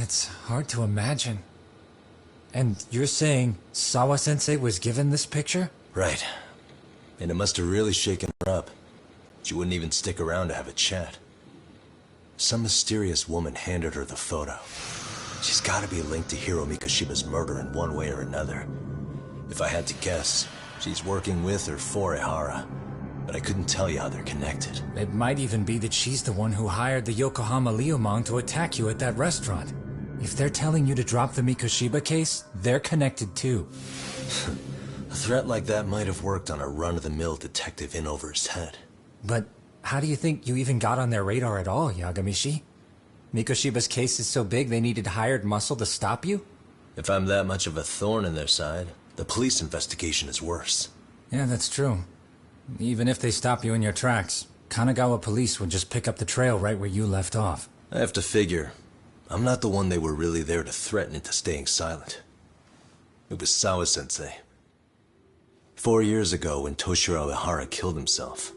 it's hard to imagine. And you're saying Sawa-sensei was given this picture? Right. And it must have really shaken her up. She wouldn't even stick around to have a chat. Some mysterious woman handed her the photo. She's gotta be linked to Hiro Mikoshiba's murder in one way or another. If I had to guess, she's working with or for Ehara. But I couldn't tell you how they're connected. It might even be that she's the one who hired the Yokohama Liumang to attack you at that restaurant. If they're telling you to drop the Mikoshiba case, they're connected too. A threat like that might have worked on a run-of-the-mill detective in over his head. But how do you think you even got on their radar at all, Yagamishi? Mikoshiba's case is so big they needed hired muscle to stop you? If I'm that much of a thorn in their side, the police investigation is worse. Yeah, that's true. Even if they stop you in your tracks, Kanagawa police would just pick up the trail right where you left off. I have to figure, I'm not the one they were really there to threaten into staying silent. It was Sawa-sensei. 4 years ago when Toshiro Ehara killed himself,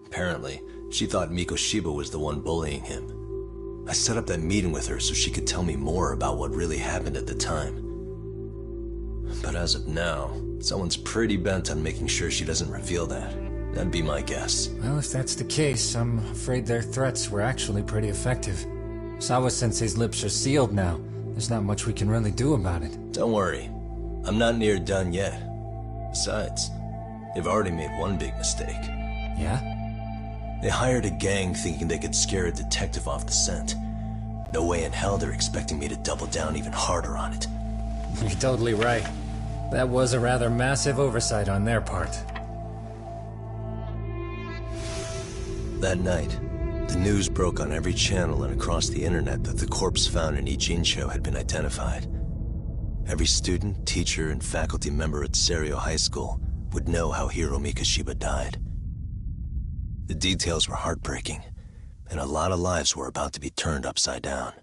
apparently, she thought Mikoshiba was the one bullying him. I set up that meeting with her so she could tell me more about what really happened at the time. But as of now, someone's pretty bent on making sure she doesn't reveal that. That'd be my guess. Well, if that's the case, I'm afraid their threats were actually pretty effective. Sawa-sensei's lips are sealed now. There's not much we can really do about it. Don't worry. I'm not near done yet. Besides, they've already made one big mistake. Yeah? They hired a gang thinking they could scare a detective off the scent. No way in hell they're expecting me to double down even harder on it. You're totally right. That was a rather massive oversight on their part. That night, the news broke on every channel and across the internet that the corpse found in Ijincho had been identified. Every student, teacher, and faculty member at Serio High School would know how Hiro Mikoshiba died. The details were heartbreaking, and a lot of lives were about to be turned upside down.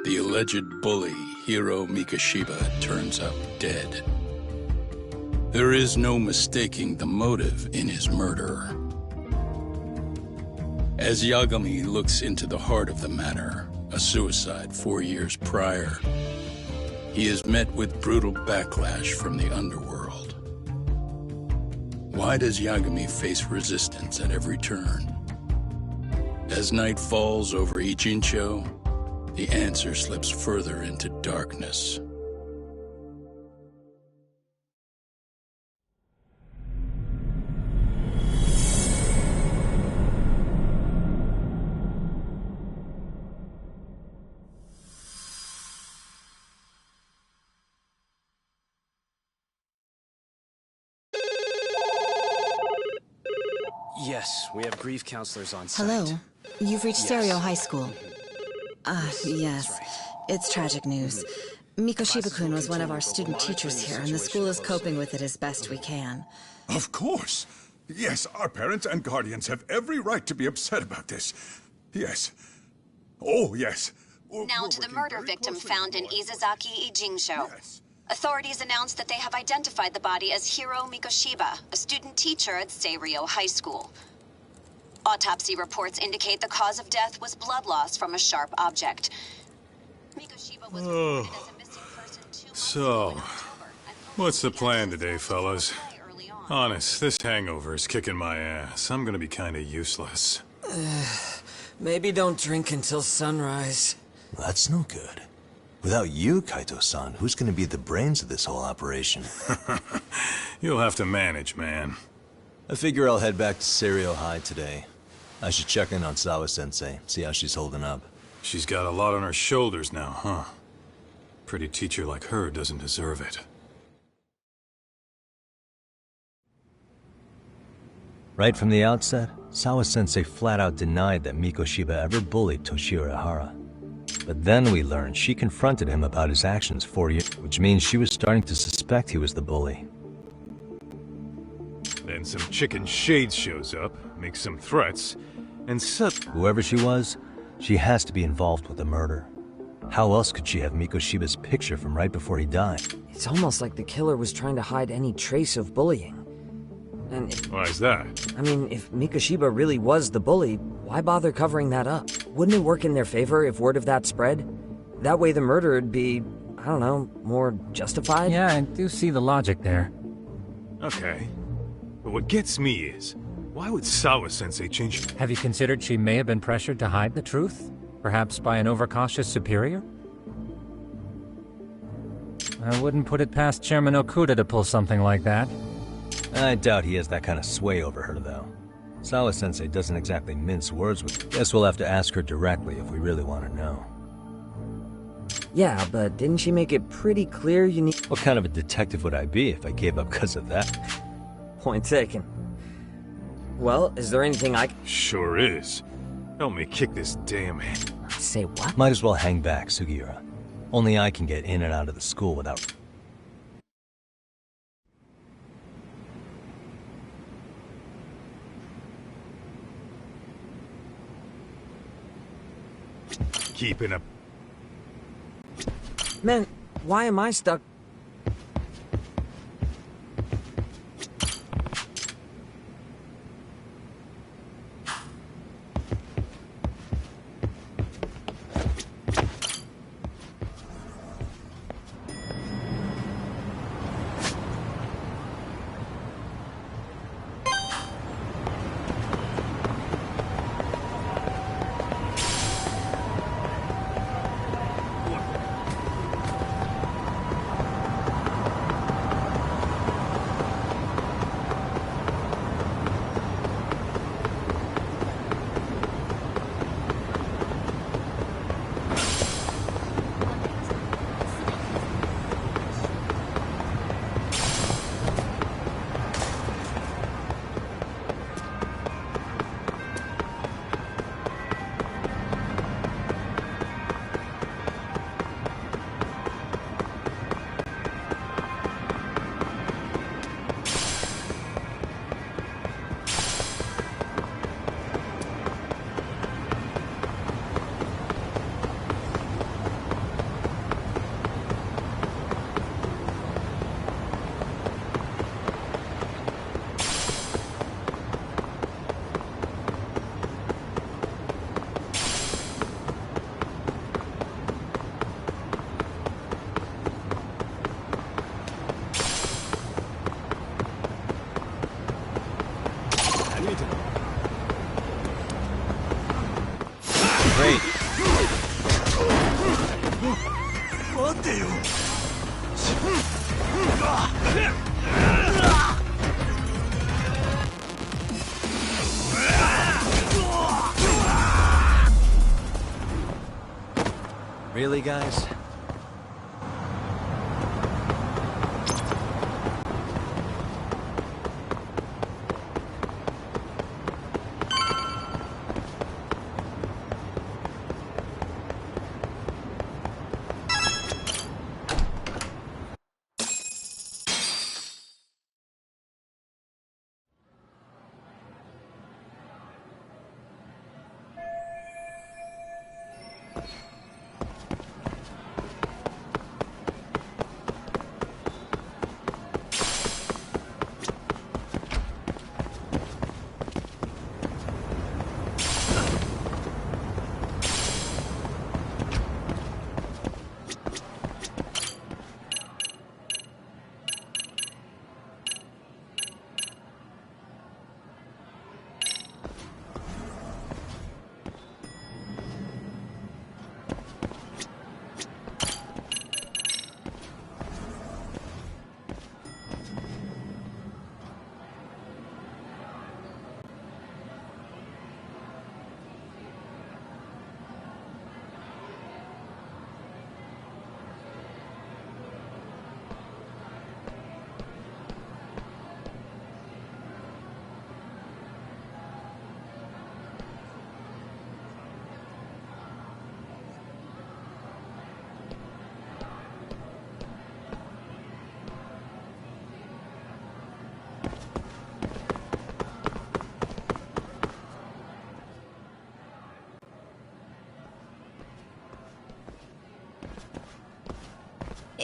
The alleged bully, Hiro Mikoshiba, turns up dead. There is no mistaking the motive in his murder. As Yagami looks into the heart of the matter, a suicide 4 years prior, he is met with brutal backlash from the underworld. Why does Yagami face resistance at every turn? As night falls over Ijincho, the answer slips further into darkness. Yes, we have grief counselors on site. Hello. You've reached Yes. Serio High School. Yes. That's right. It's tragic news. Mikoshiba-kun was one of our student teachers here, and the school is coping with it as best we can. Of course. Yes, our parents and guardians have every right to be upset about this. Yes. Oh, yes. Now We're to the working murder very victim closely found in with- Izazaki Ijincho. Yes. Authorities announced that they have identified the body as Hiro Mikoshiba, a student teacher at Seiryo High School. Autopsy reports indicate the cause of death was blood loss from a sharp object. Mikoshiba was reported as a missing person 2 months So, ago in October, and what's the police plan began today, to fellas? very early on. Honest, this hangover is kicking my ass. I'm gonna be kinda useless. Maybe don't drink until sunrise. Well, that's no good. Without you, Kaito-san, who's gonna be the brains of this whole operation? You'll have to manage, man. I figure I'll head back to Serio High today. I should check in on Sawa-sensei, see how she's holding up. She's got a lot on her shoulders now, huh? Pretty teacher like her doesn't deserve it. Right from the outset, Sawa-sensei flat out denied that Mikoshiba ever bullied Toshiro Ehara. But then we learned she confronted him about his actions 4 years, which means she was starting to suspect he was the bully. Then some chicken shades shows up, makes some threats, and Whoever she was, she has to be involved with the murder. How else could she have Mikoshiba's picture from right before he died? It's almost like the killer was trying to hide any trace of bullying. And Why is that? I mean, if Mikoshiba really was the bully, why bother covering that up? Wouldn't it work in their favor if word of that spread? That way the murder would be, I don't know, more justified? Yeah, I do see the logic there. Okay. But what gets me is, why would Sawa-sensei change... Have you considered she may have been pressured to hide the truth? Perhaps by an overcautious superior? I wouldn't put it past Chairman Okuda to pull something like that. I doubt he has that kind of sway over her, though. Sawa-sensei doesn't exactly mince words with her. Guess we'll have to ask her directly if we really want to know. Yeah, but didn't she make it pretty clear you need... What kind of a detective would I be if I gave up because of that? Point taken. Well, is there anything I... Sure is. Help me kick this damn hand. Say what? Might as well hang back, Sugiura. Only I can get in and out of the school without... Keeping up. Man, why am I stuck? Great. Really, guys?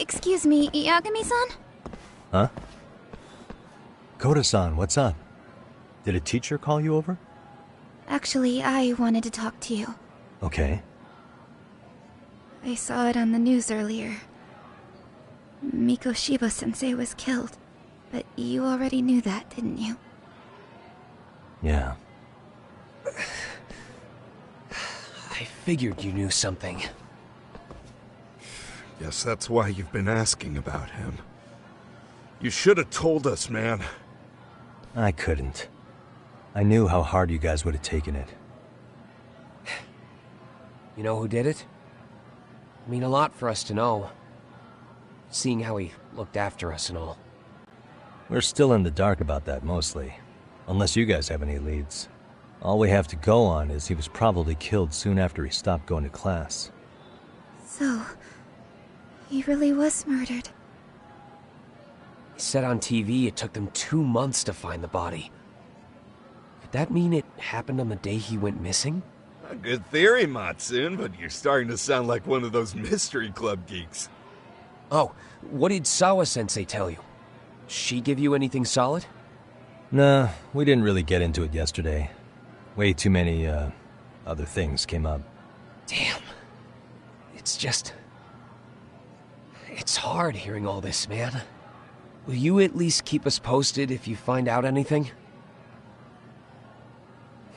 Excuse me, Yagami-san? Huh? Koda-san, what's up? Did a teacher call you over? Actually, I wanted to talk to you. Okay. I saw it on the news earlier. Mikoshiba-sensei was killed. But you already knew that, didn't you? Yeah. I figured you knew something. Guess that's why you've been asking about him. You should have told us, man. I couldn't. I knew how hard you guys would have taken it. You know who did it? I mean a lot for us to know. Seeing how he looked after us and all. We're still in the dark about that, mostly. Unless you guys have any leads. All we have to go on is he was probably killed soon after he stopped going to class. So, he really was murdered. He said on TV it took them 2 months to find the body. Could that mean it happened on the day he went missing? A good theory, Matsun, but you're starting to sound like one of those mystery club geeks. Oh, what did Sawa-sensei tell you? She give you anything solid? Nah, we didn't really get into it yesterday. Way too many, other things came up. Damn. It's just... It's hard hearing all this, man. Will you at least keep us posted if you find out anything?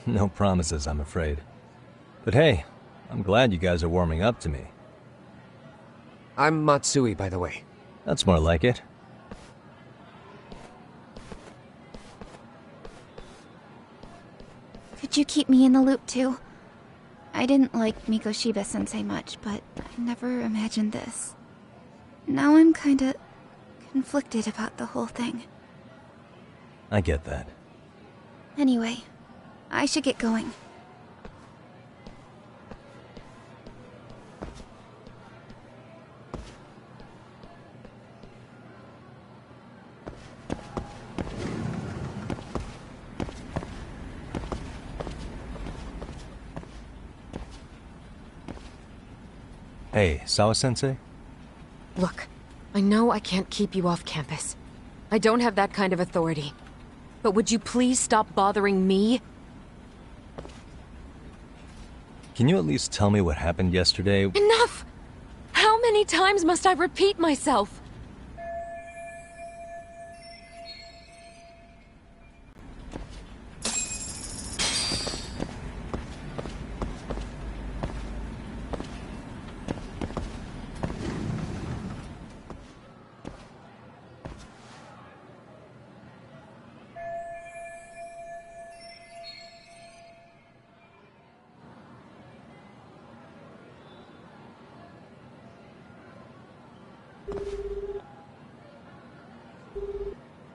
No promises, I'm afraid. But hey, I'm glad you guys are warming up to me. I'm Matsui, by the way. That's more like it. Could you keep me in the loop too? I didn't like Mikoshiba-sensei much, but I never imagined this. Now I'm kinda conflicted about the whole thing. I get that. Anyway, I should get going. Hey, Sawa-sensei? Look, I know I can't keep you off campus. I don't have that kind of authority. But would you please stop bothering me? Can you at least tell me what happened yesterday? Enough! How many times must I repeat myself?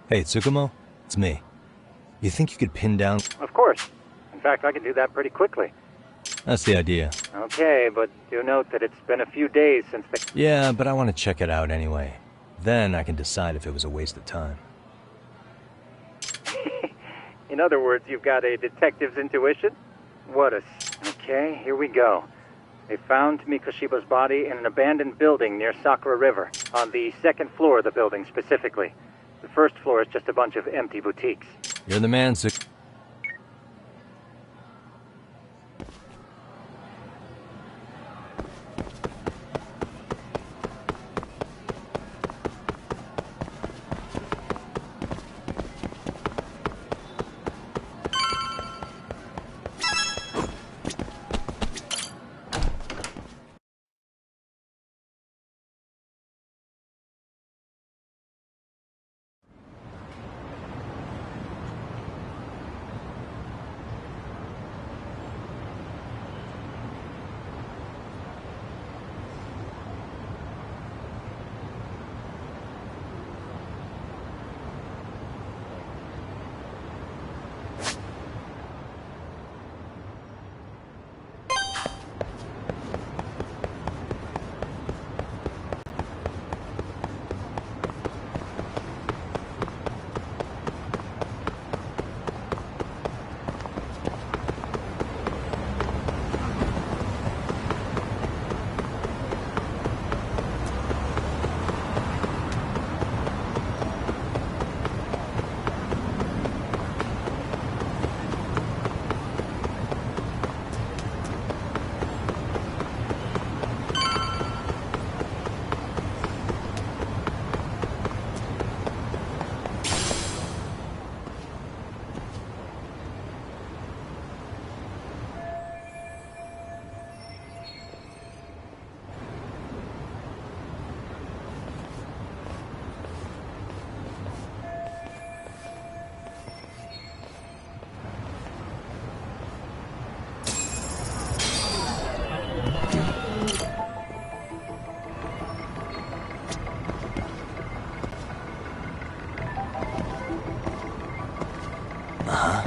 Hey, Tsukumo? It's me. You think you could pin down... Of course. In fact, I can do that pretty quickly. That's the idea. Okay, but do note that it's been a few days since the... Yeah, but I want to check it out anyway. Then I can decide if it was a waste of time. In other words, you've got a detective's intuition? What a... Okay, here we go. They found Mikoshiba's body in an abandoned building near Sakura River, on the second floor of the building specifically. The first floor is just a bunch of empty boutiques. You're the man, Tsuk... Uh-huh.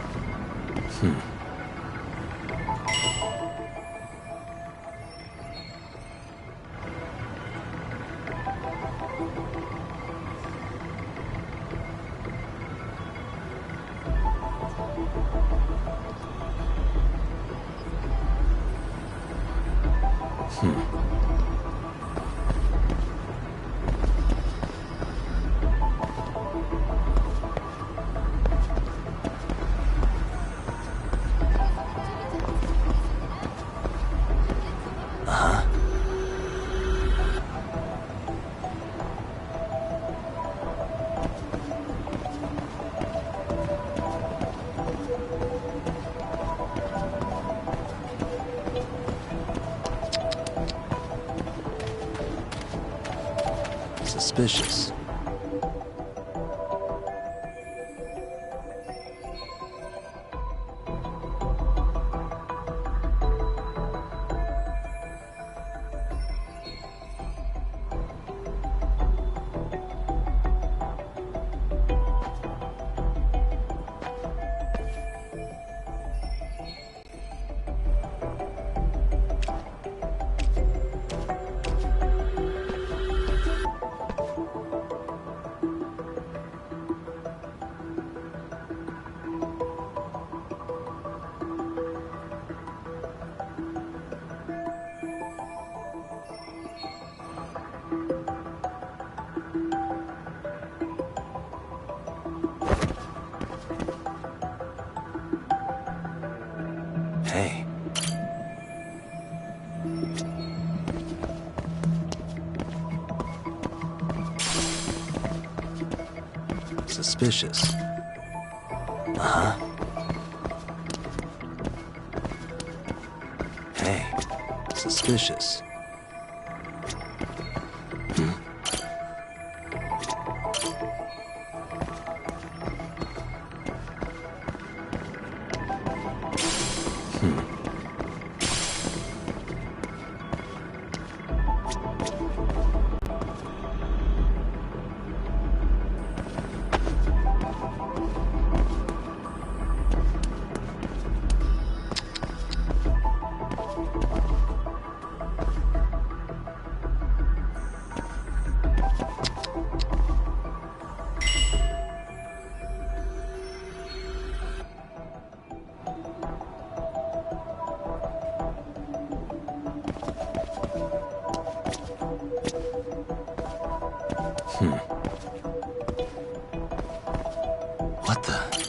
Suspicious. Hey. Suspicious. Uh-huh. Hey. Suspicious. What the?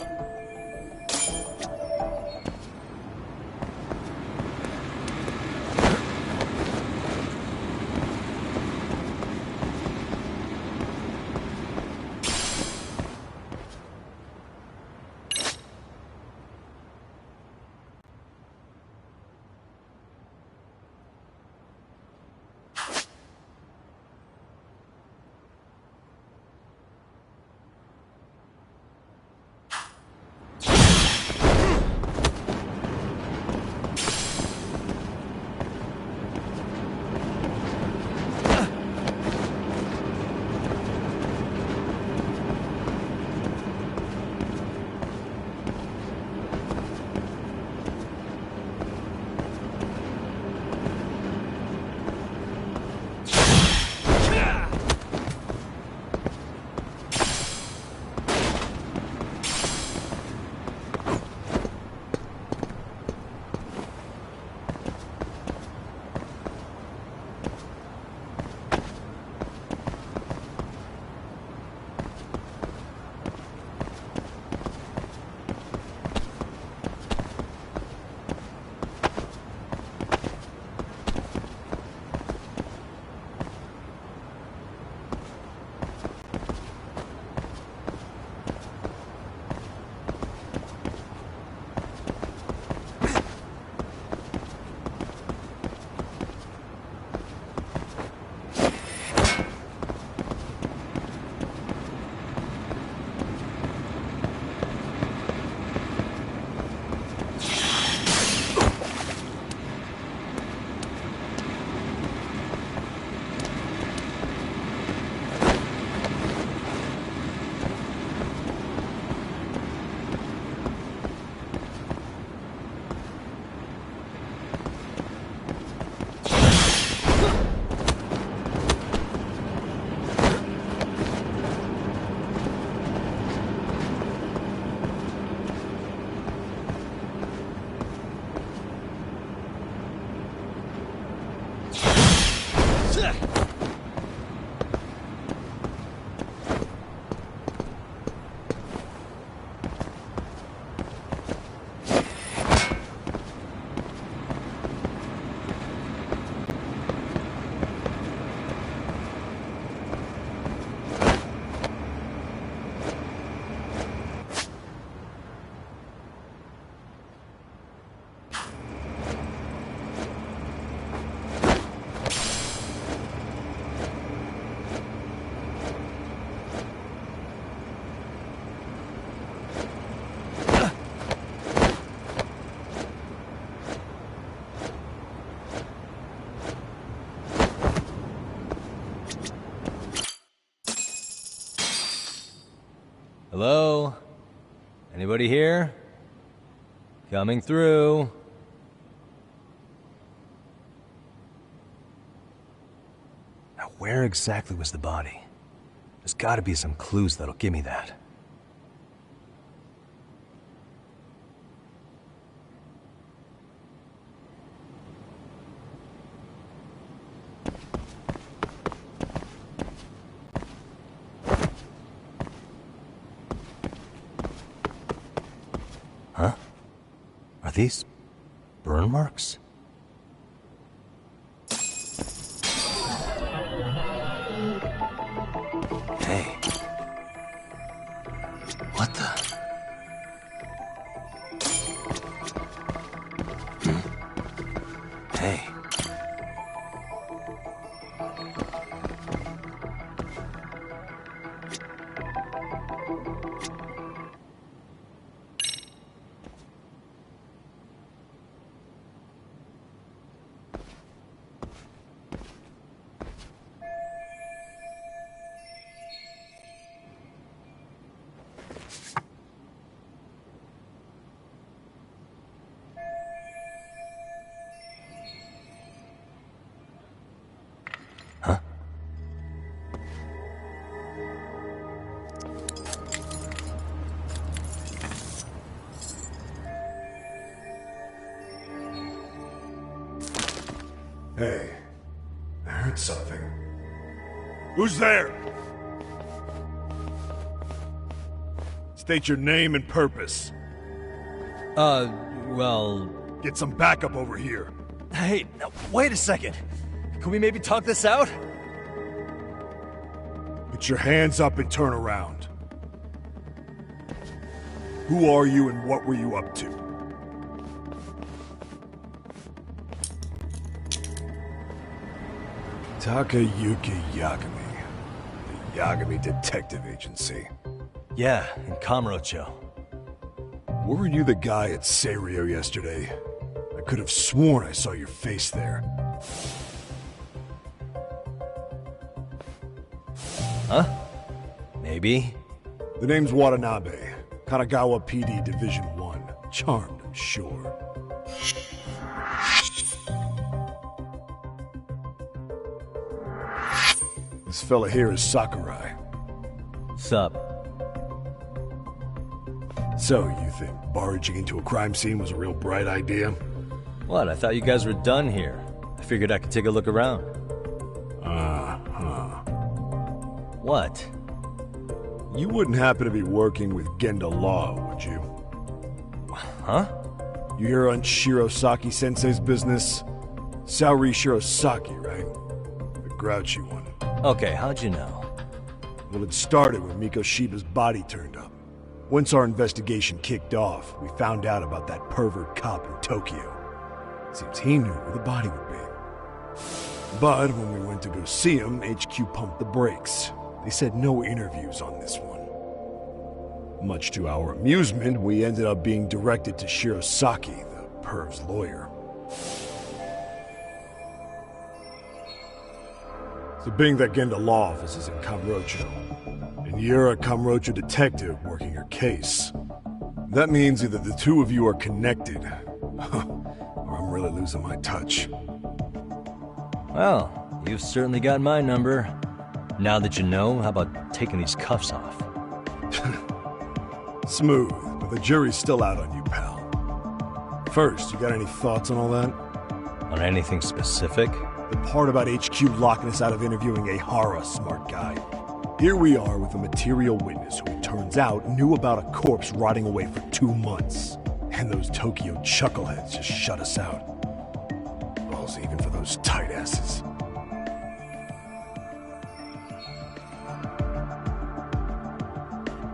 Hello? Anybody here? Coming through. Now, where exactly was the body? There's gotta be some clues that'll give me that. Huh? Are these burn marks? Hey. What the? Hey. Hey, I heard something. Who's there? State your name and purpose. Well... Get some backup over here. Hey, now, wait a second. Can we maybe talk this out? Put your hands up and turn around. Who are you and what were you up to? Takayuki Yagami. The Yagami Detective Agency. Yeah, in Kamurocho. Were you the guy at Serio yesterday? I could have sworn I saw your face there. Huh? Maybe. The name's Watanabe. Kanagawa PD Division 1. Charmed, I'm sure. This fella here is Sakurai. Sup? So, you think barging into a crime scene was a real bright idea? What, I thought you guys were done here. I figured I could take a look around. What? You wouldn't happen to be working with Genda Law, would you? Huh? You hear on Shirosaki-sensei's business? Saori Shirosaki, right? The grouchy one. Okay, how'd you know? Well, it started when Mikoshiba's body turned up. Once our investigation kicked off, we found out about that pervert cop in Tokyo. Seems he knew where the body would be. But when we went to go see him, HQ pumped the brakes. They said no interviews on this one. Much to our amusement, we ended up being directed to Shirosaki, the perv's lawyer. So being that Genda Law office is in Kamurocho, and you're a Kamurocho detective working your case, that means either the two of you are connected, or I'm really losing my touch. Well, you've certainly got my number. Now that you know, how about taking these cuffs off? Smooth, but the jury's still out on you, pal. First, you got any thoughts on all that? On anything specific? The part about HQ locking us out of interviewing a Hara smart guy. Here we are with a material witness who it turns out knew about a corpse rotting away for 2 months. And those Tokyo chuckleheads just shut us out. Balls even for those tight asses.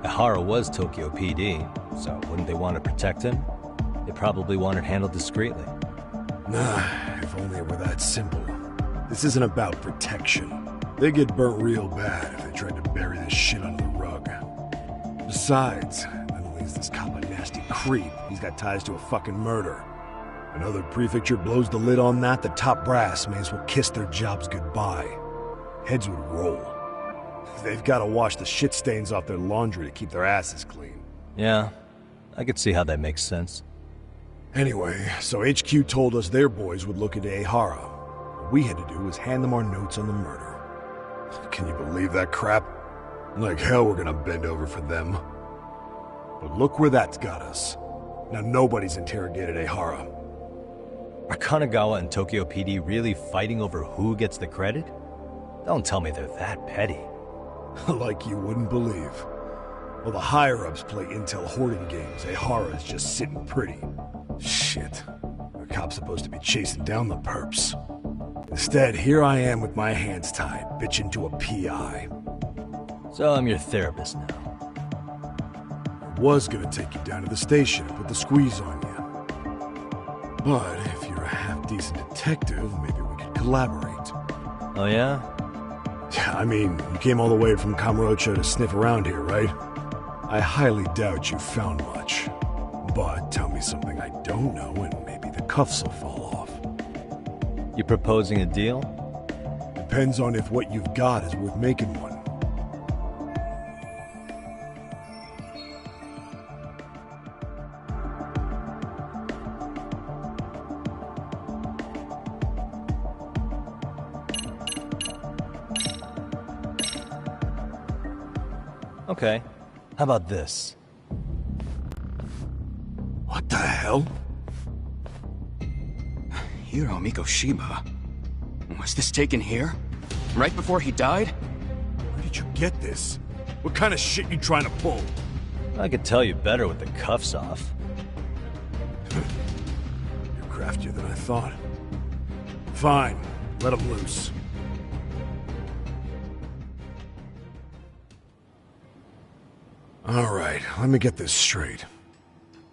Hara was Tokyo PD, so wouldn't they want to protect him? They probably want it handled discreetly. Nah, if only it were that simple. This isn't about protection. They get burnt real bad if they tried to bury this shit under the rug. Besides, not only is this cop a nasty creep, he's got ties to a fucking murder. Another prefecture blows the lid on that, the top brass may as well kiss their jobs goodbye. Heads would roll. They've got to wash the shit stains off their laundry to keep their asses clean. Yeah, I could see how that makes sense. Anyway, so HQ told us their boys would look into Ehara. What we had to do was hand them our notes on the murder. Can you believe that crap? Like hell we're gonna bend over for them. But look where that's got us. Now nobody's interrogated Ehara. Are Kanagawa and Tokyo PD really fighting over who gets the credit? Don't tell me they're that petty. Like you wouldn't believe. While the higher-ups play intel hoarding games, Ehara's just sitting pretty. Shit. The cop's supposed to be chasing down the perps. Instead, here I am with my hands tied, bitching to a PI. So I'm your therapist now. I was gonna take you down to the station and put the squeeze on you. But if you're a half-decent detective, maybe we could collaborate. Oh yeah? Yeah, I mean, you came all the way from Kamurocho to sniff around here, right? I highly doubt you found much. But tell me something I don't know and maybe the cuffs will fall off. You proposing a deal? Depends on if what you've got is worth making one. Okay. How about this? What the hell? Hiro Mikoshiba. Was this taken here? Right before he died? Where did you get this? What kind of shit you trying to pull? I could tell you better with the cuffs off. You're craftier than I thought. Fine. Let him loose. Alright, let me get this straight.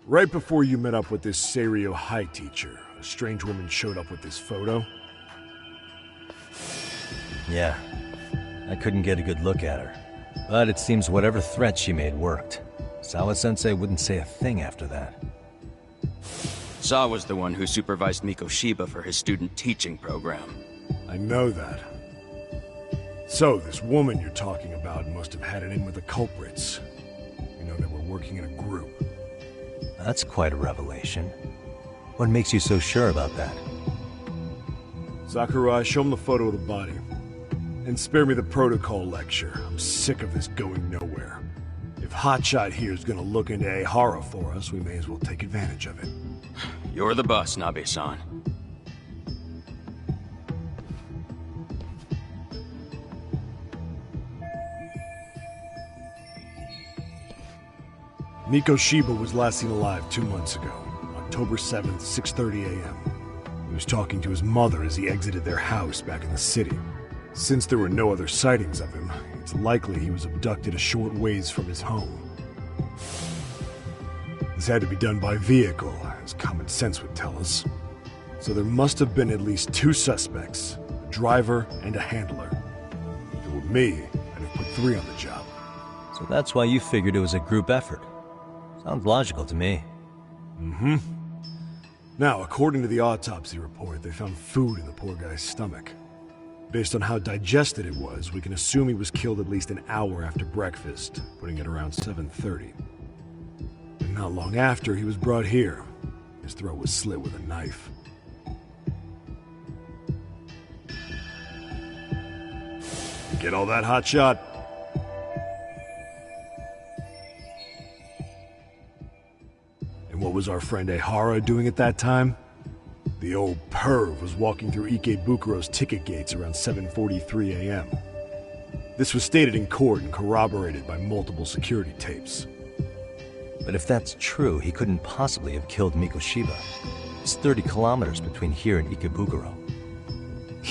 Right before you met up with this Seiryo High teacher, a strange woman showed up with this photo? Yeah. I couldn't get a good look at her. But it seems whatever threat she made worked. Sawa-sensei wouldn't say a thing after that. Saw was the one who supervised Mikoshiba for his student teaching program. I know that. So, this woman you're talking about must have had it in with the culprits. You know, they were working in a group. That's quite a revelation. What makes you so sure about that? Sakurai, show him the photo of the body. And spare me the protocol lecture. I'm sick of this going nowhere. If Hotshot here is gonna look into Ehara for us, we may as well take advantage of it. You're the boss, Nabe-san. Mikoshiba was last seen alive 2 months ago, October 7th, 6:30 a.m. He was talking to his mother as he exited their house back in the city. Since there were no other sightings of him, it's likely he was abducted a short ways from his home. This had to be done by vehicle, as common sense would tell us. So there must have been at least 2 suspects, a driver and a handler. If it were me, I'd have put 3 on the job. So that's why you figured it was a group effort. Sounds logical to me. Mm-hmm. Now, according to the autopsy report, they found food in the poor guy's stomach. Based on how digested it was, we can assume he was killed at least an hour after breakfast, putting it around 7:30. And not long after, he was brought here. His throat was slit with a knife. You get all that, Hotshot? And what was our friend Ehara doing at that time? The old perv was walking through Ikebukuro's ticket gates around 7:43 a.m. This was stated in court and corroborated by multiple security tapes. But if that's true, he couldn't possibly have killed Mikoshiba. It's 30 kilometers between here and Ikebukuro.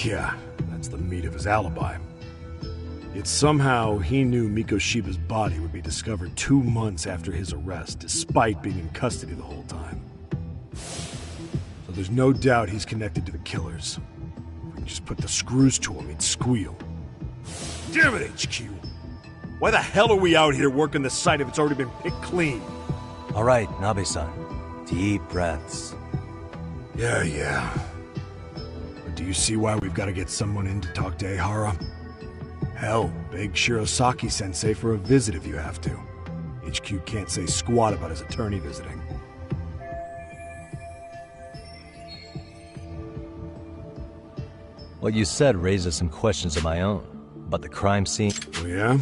Yeah, that's the meat of his alibi. Yet somehow he knew Mikoshiba's body would be discovered 2 months after his arrest, despite being in custody the whole time. So there's no doubt he's connected to the killers. If we can just put the screws to him, he'd squeal. Damn it, HQ! Why the hell are we out here working the site if it's already been picked clean? All right, Nabe-san. Deep breaths. Yeah. But do you see why we've got to get someone in to talk to Ehara? Hell, beg Shirosaki-sensei for a visit if you have to. HQ can't say squat about his attorney visiting. What you said raises some questions of my own. About the crime scene. Oh, yeah?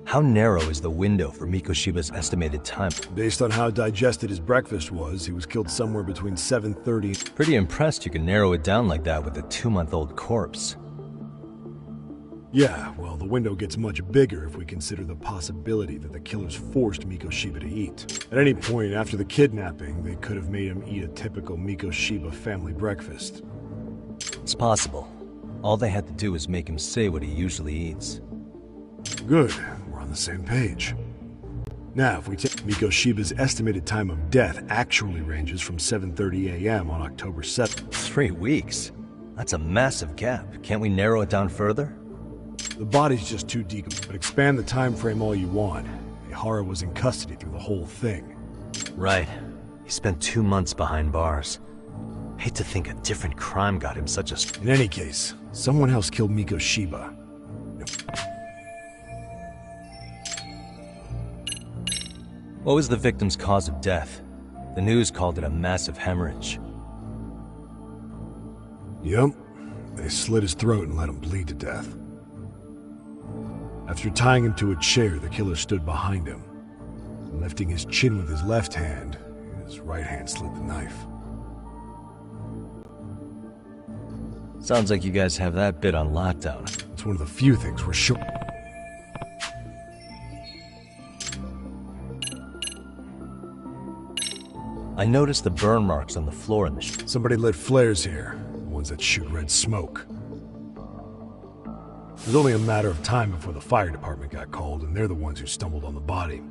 How narrow is the window for Mikoshiba's estimated time? Based on how digested his breakfast was, he was killed somewhere between 7:30... Pretty impressed you can narrow it down like that with a 2-month-old corpse. Yeah, well, the window gets much bigger if we consider the possibility that the killers forced Mikoshiba to eat. At any point after the kidnapping, they could have made him eat a typical Mikoshiba family breakfast. It's possible. All they had to do was make him say what he usually eats. Good. We're on the same page. Now, if we take Mikoshiba's estimated time of death actually ranges from 7:30 a.m. on October 7th. 3 weeks? That's a massive gap. Can't we narrow it down further? The body's just too decomposed, but expand the time frame all you want. Ihara was in custody through the whole thing. Right. He spent 2 months behind bars. Hate to think a different crime got him such a... In any case, someone else killed Mikoshiba. What was the victim's cause of death? The news called it a massive hemorrhage. Yep. They slit his throat and let him bleed to death. After tying him to a chair, the killer stood behind him. Lifting his chin with his left hand, his right hand slid the knife. Sounds like you guys have that bit on lockdown. It's one of the few things we're sure... I noticed the burn marks on the floor in the Somebody lit flares here, the ones that shoot red smoke. It was only a matter of time before the fire department got called, and they're the ones who stumbled on the body.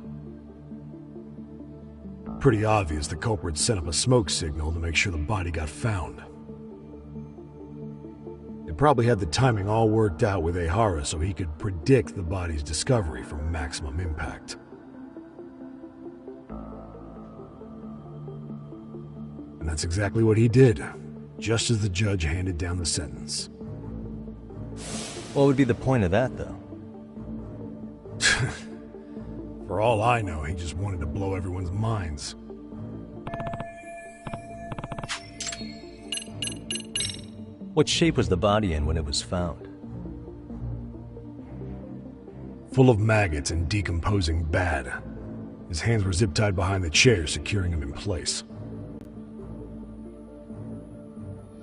Pretty obvious the culprit set up a smoke signal to make sure the body got found. They probably had the timing all worked out with Ihara so he could predict the body's discovery for maximum impact. And that's exactly what he did, just as the judge handed down the sentence. What would be the point of that, though? For all I know, he just wanted to blow everyone's minds. What shape was the body in when it was found? Full of maggots and decomposing bad. His hands were zip-tied behind the chair, securing him in place.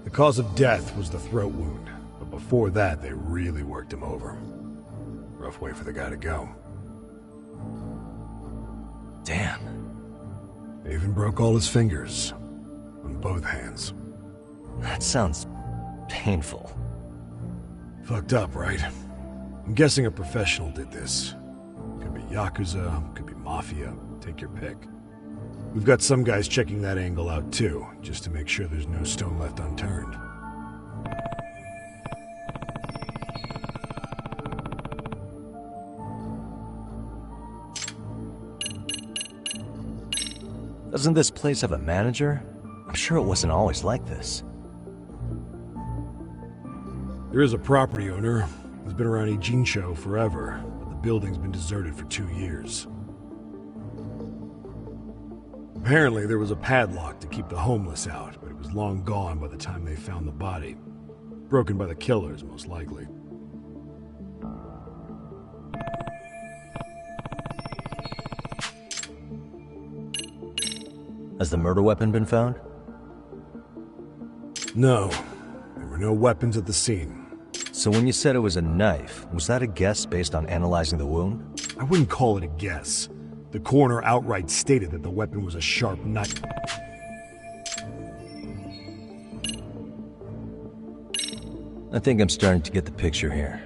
The cause of death was the throat wound, but before that, they really worked him over. Rough way for the guy to go. Damn. They even broke all his fingers. On both hands. That sounds... painful. Fucked up, right? I'm guessing a professional did this. Could be Yakuza, could be Mafia, take your pick. We've got some guys checking that angle out too, just to make sure there's no stone left unturned. Doesn't this place have a manager? I'm sure it wasn't always like this. There is a property owner. He's been around Ijincho forever, but the building's been deserted for 2 years. Apparently, there was a padlock to keep the homeless out, but it was long gone by the time they found the body. Broken by the killers, most likely. Has the murder weapon been found? No. There were no weapons at the scene. So when you said it was a knife, was that a guess based on analyzing the wound? I wouldn't call it a guess. The coroner outright stated that the weapon was a sharp knife. I think I'm starting to get the picture here.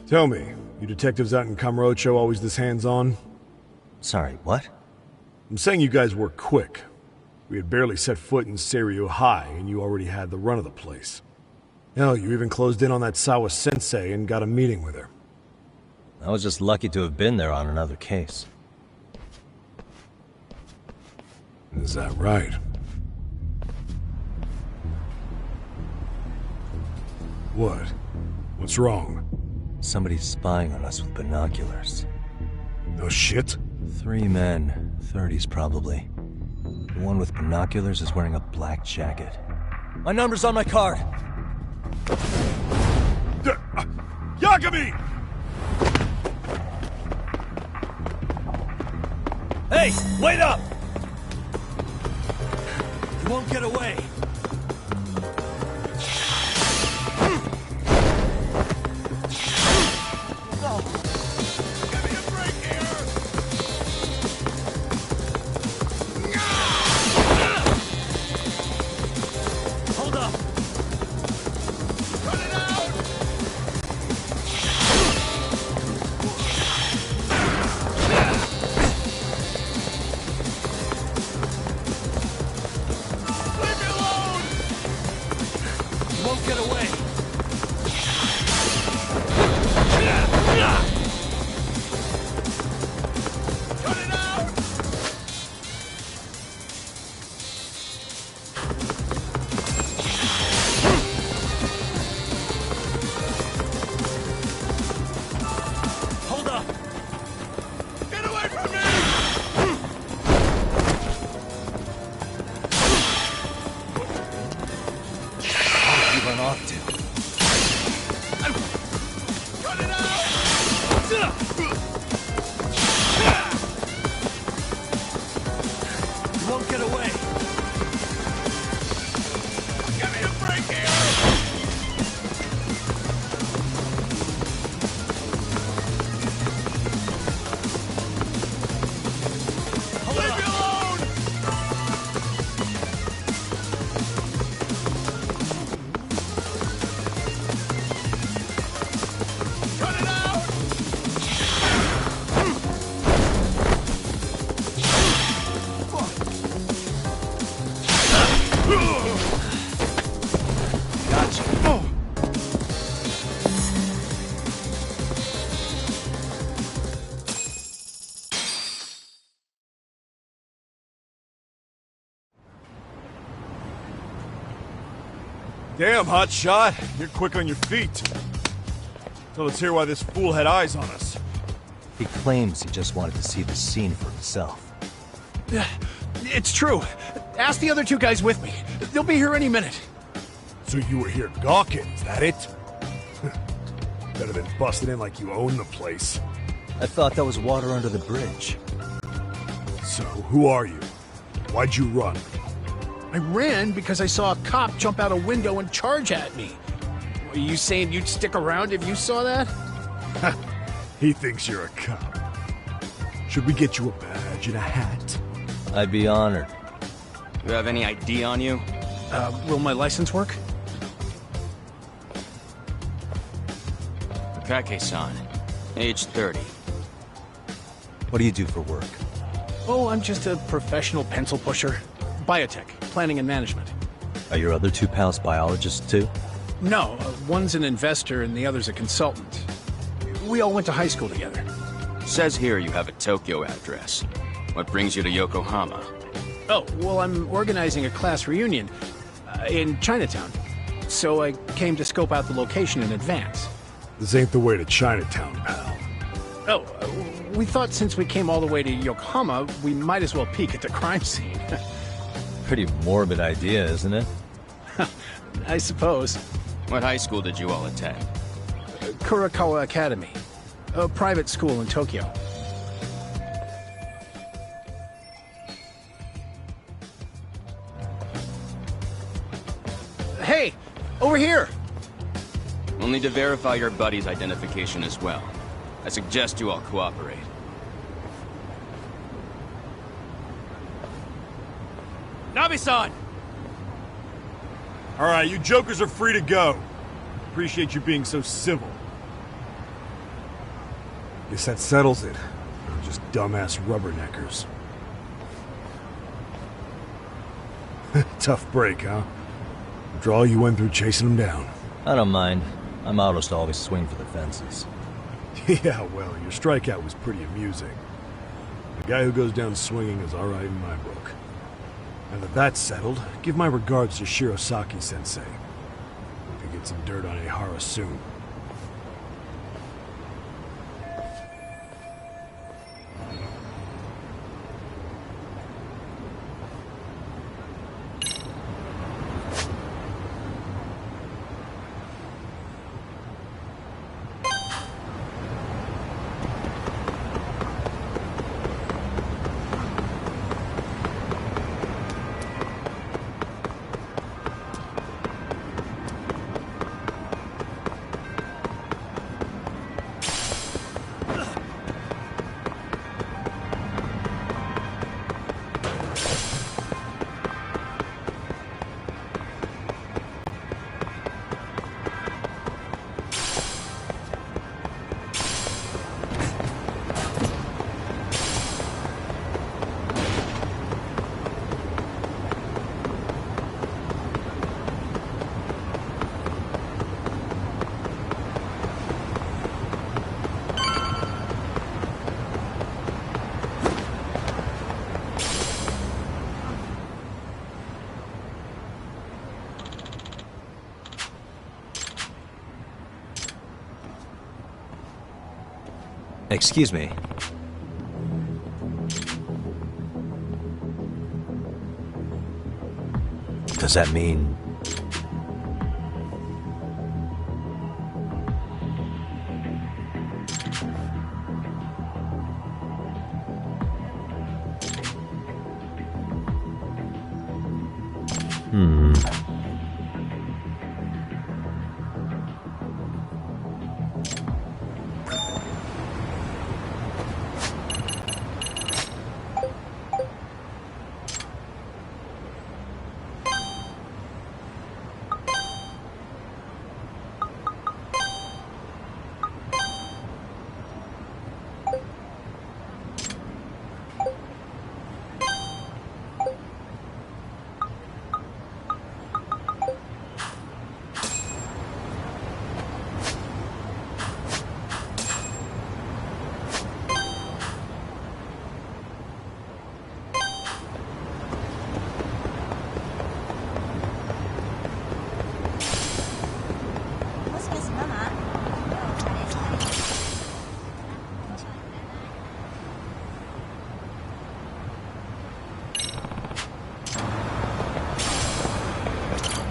Tell me, you detectives out in Kamurocho always this hands-on? Sorry, what? I'm saying you guys work quick. We had barely set foot in Seiryo High, and you already had the run of the place. Hell, you even closed in on that Sawa-sensei and got a meeting with her. I was just lucky to have been there on another case. Is that right? What? What's wrong? Somebody's spying on us with binoculars. No shit? 3 men, 30s probably. The one with binoculars is wearing a black jacket. My number's on my card! Yakami! Hey, wait up! You won't get away. Damn, hotshot. You're quick on your feet. So let's hear why this fool had eyes on us. He claims he just wanted to see the scene for himself. It's true. Ask the other 2 guys with me. They'll be here any minute. So you were here gawking, is that it? Better than busting in like you own the place. I thought that was water under the bridge. So, who are you? Why'd you run? I ran because I saw a cop jump out a window and charge at me. Were you saying you'd stick around if you saw that? He thinks you're a cop. Should we get you a badge and a hat? I'd be honored. You have any ID on you? Will my license work? Takake-san, age 30. What do you do for work? Oh, I'm just a professional pencil pusher. Biotech, planning and management. Are your other 2 pals biologists too? No, one's an investor and the other's a consultant. We all went to high school together. Says here you have a Tokyo address. What brings you to Yokohama? Oh, well, I'm organizing a class reunion in Chinatown. So I came to scope out the location in advance. This ain't the way to Chinatown, pal. Oh, we thought since we came all the way to Yokohama, we might as well peek at the crime scene. Pretty morbid idea, isn't it? I suppose. What high school did you all attend? Kurakawa Academy, a private school in Tokyo. Hey, over here! We'll need to verify your buddy's identification as well. I suggest you all cooperate. Nabi-san! Alright, you jokers are free to go. Appreciate you being so civil. Guess that settles it. We're just dumbass rubberneckers. Tough break, huh? After all you went through chasing them down. I don't mind. I'm autos to always swing for the fences. Yeah, well, your strikeout was pretty amusing. The guy who goes down swinging is alright in my book. Now that that's settled, give my regards to Shirosaki-sensei. If you get some dirt on Ehara soon. Excuse me. Does that mean...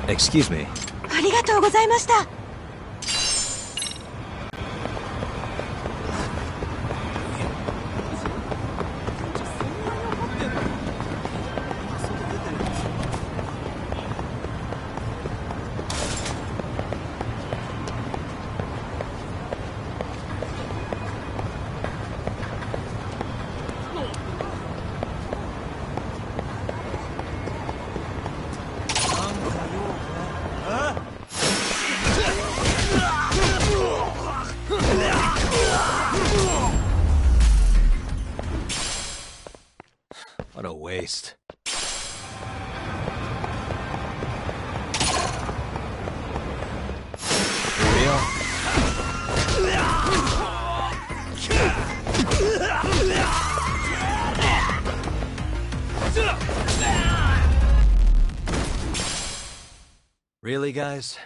Excuse me. ありがとうございました。What a waste. Really, guys?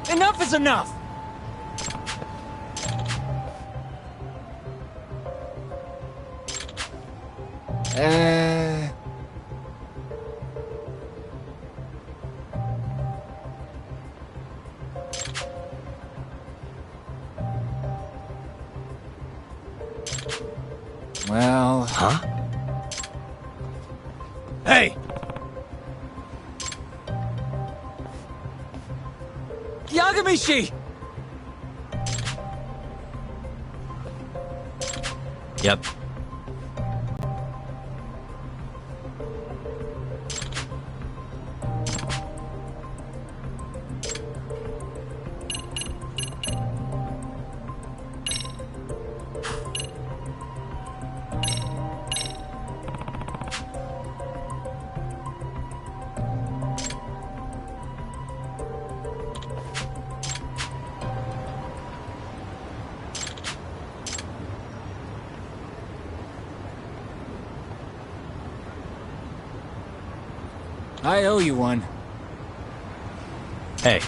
Enough is enough! Well... Huh? Hey! Yagamishi! Yep. I owe you one. Hey.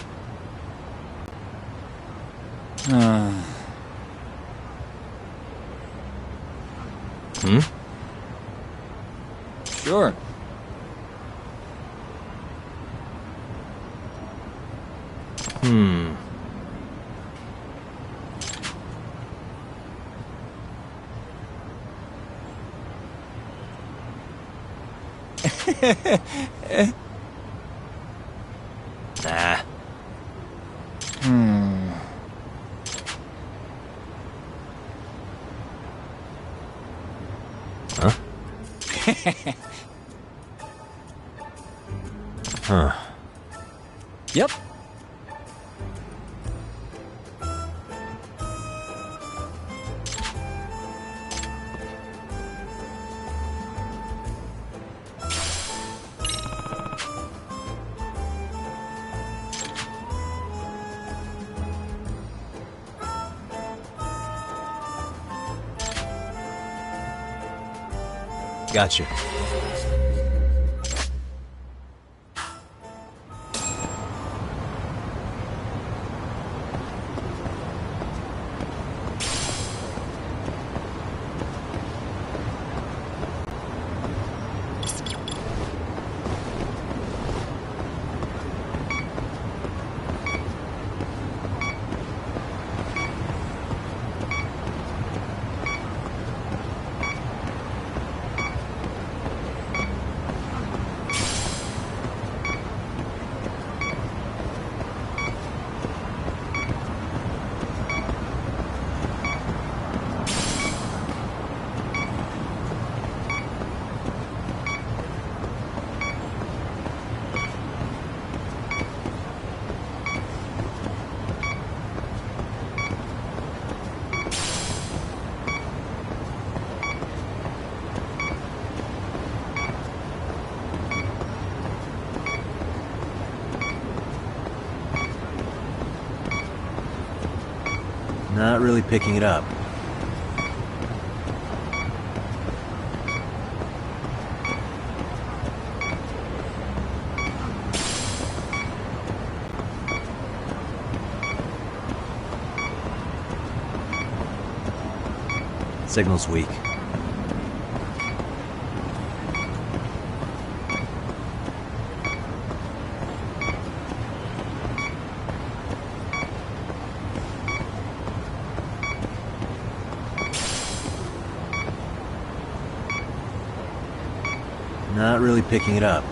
Sure. Nah. Huh? Huh. Yep. Gotcha. Not really picking it up. Signal's weak. Not really picking it up.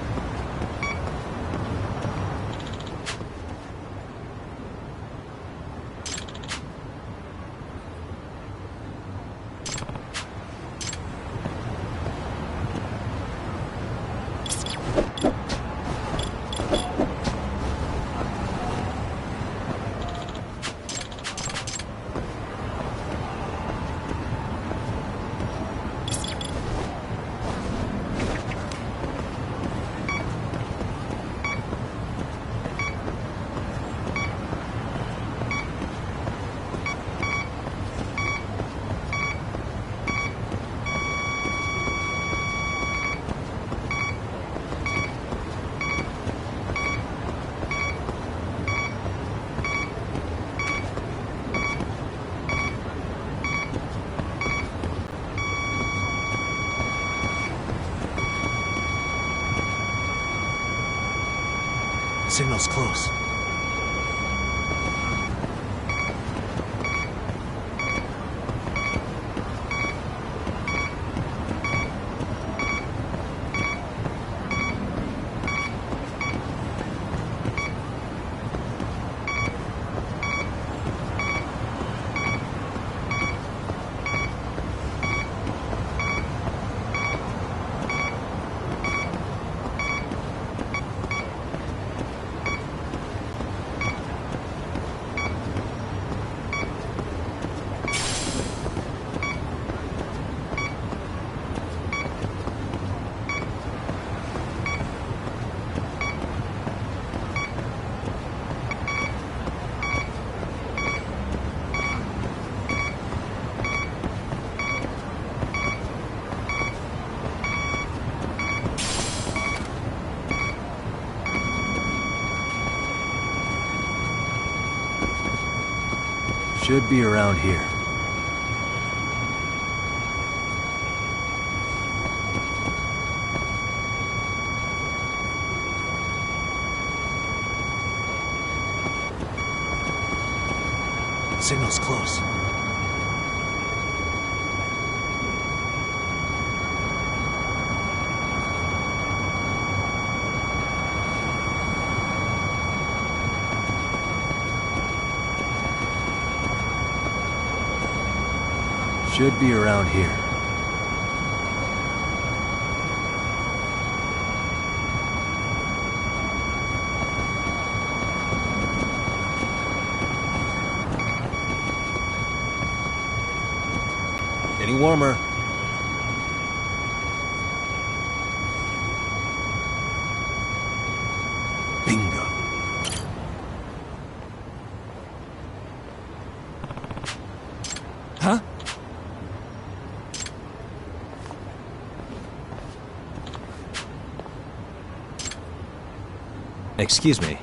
Signal's close. Should be around here. Signal's close. Should be around here. Getting warmer. Bingo. Huh? Excuse me.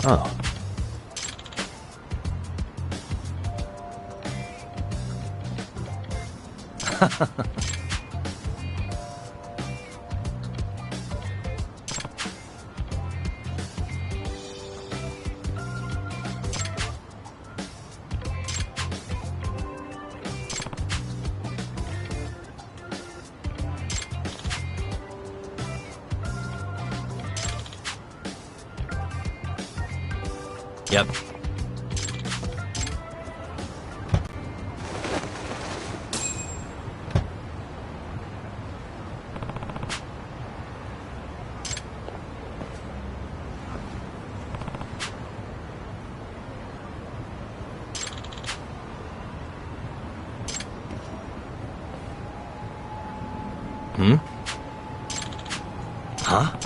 Oh. Yep. Hmm? Huh?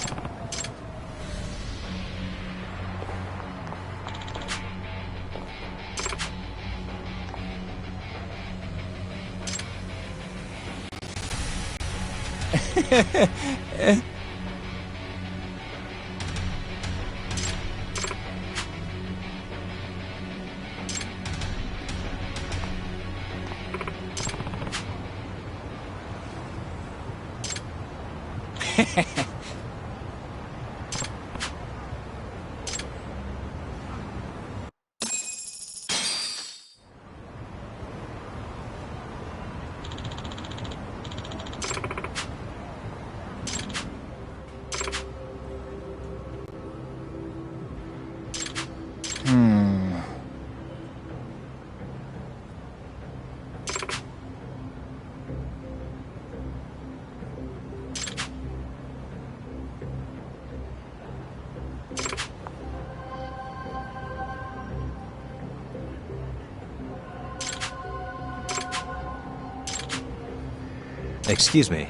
Excuse me.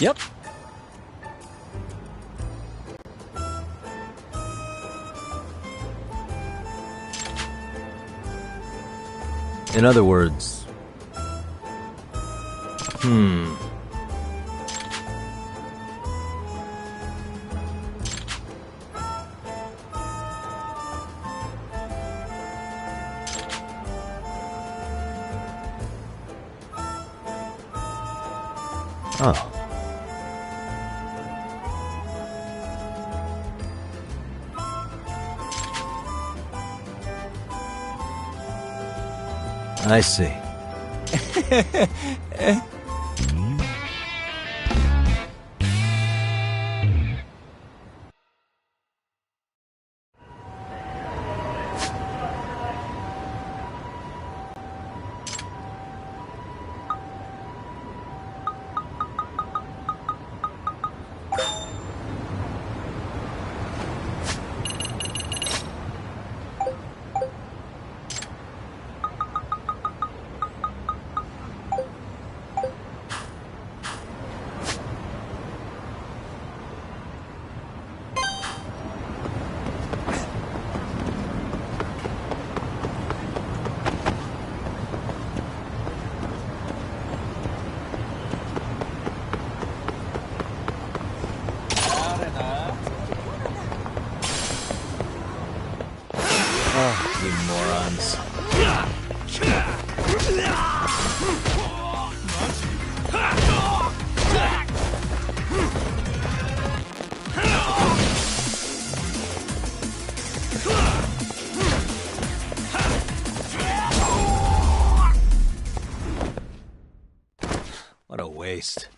Yep. In other words... Oh. I see. waste.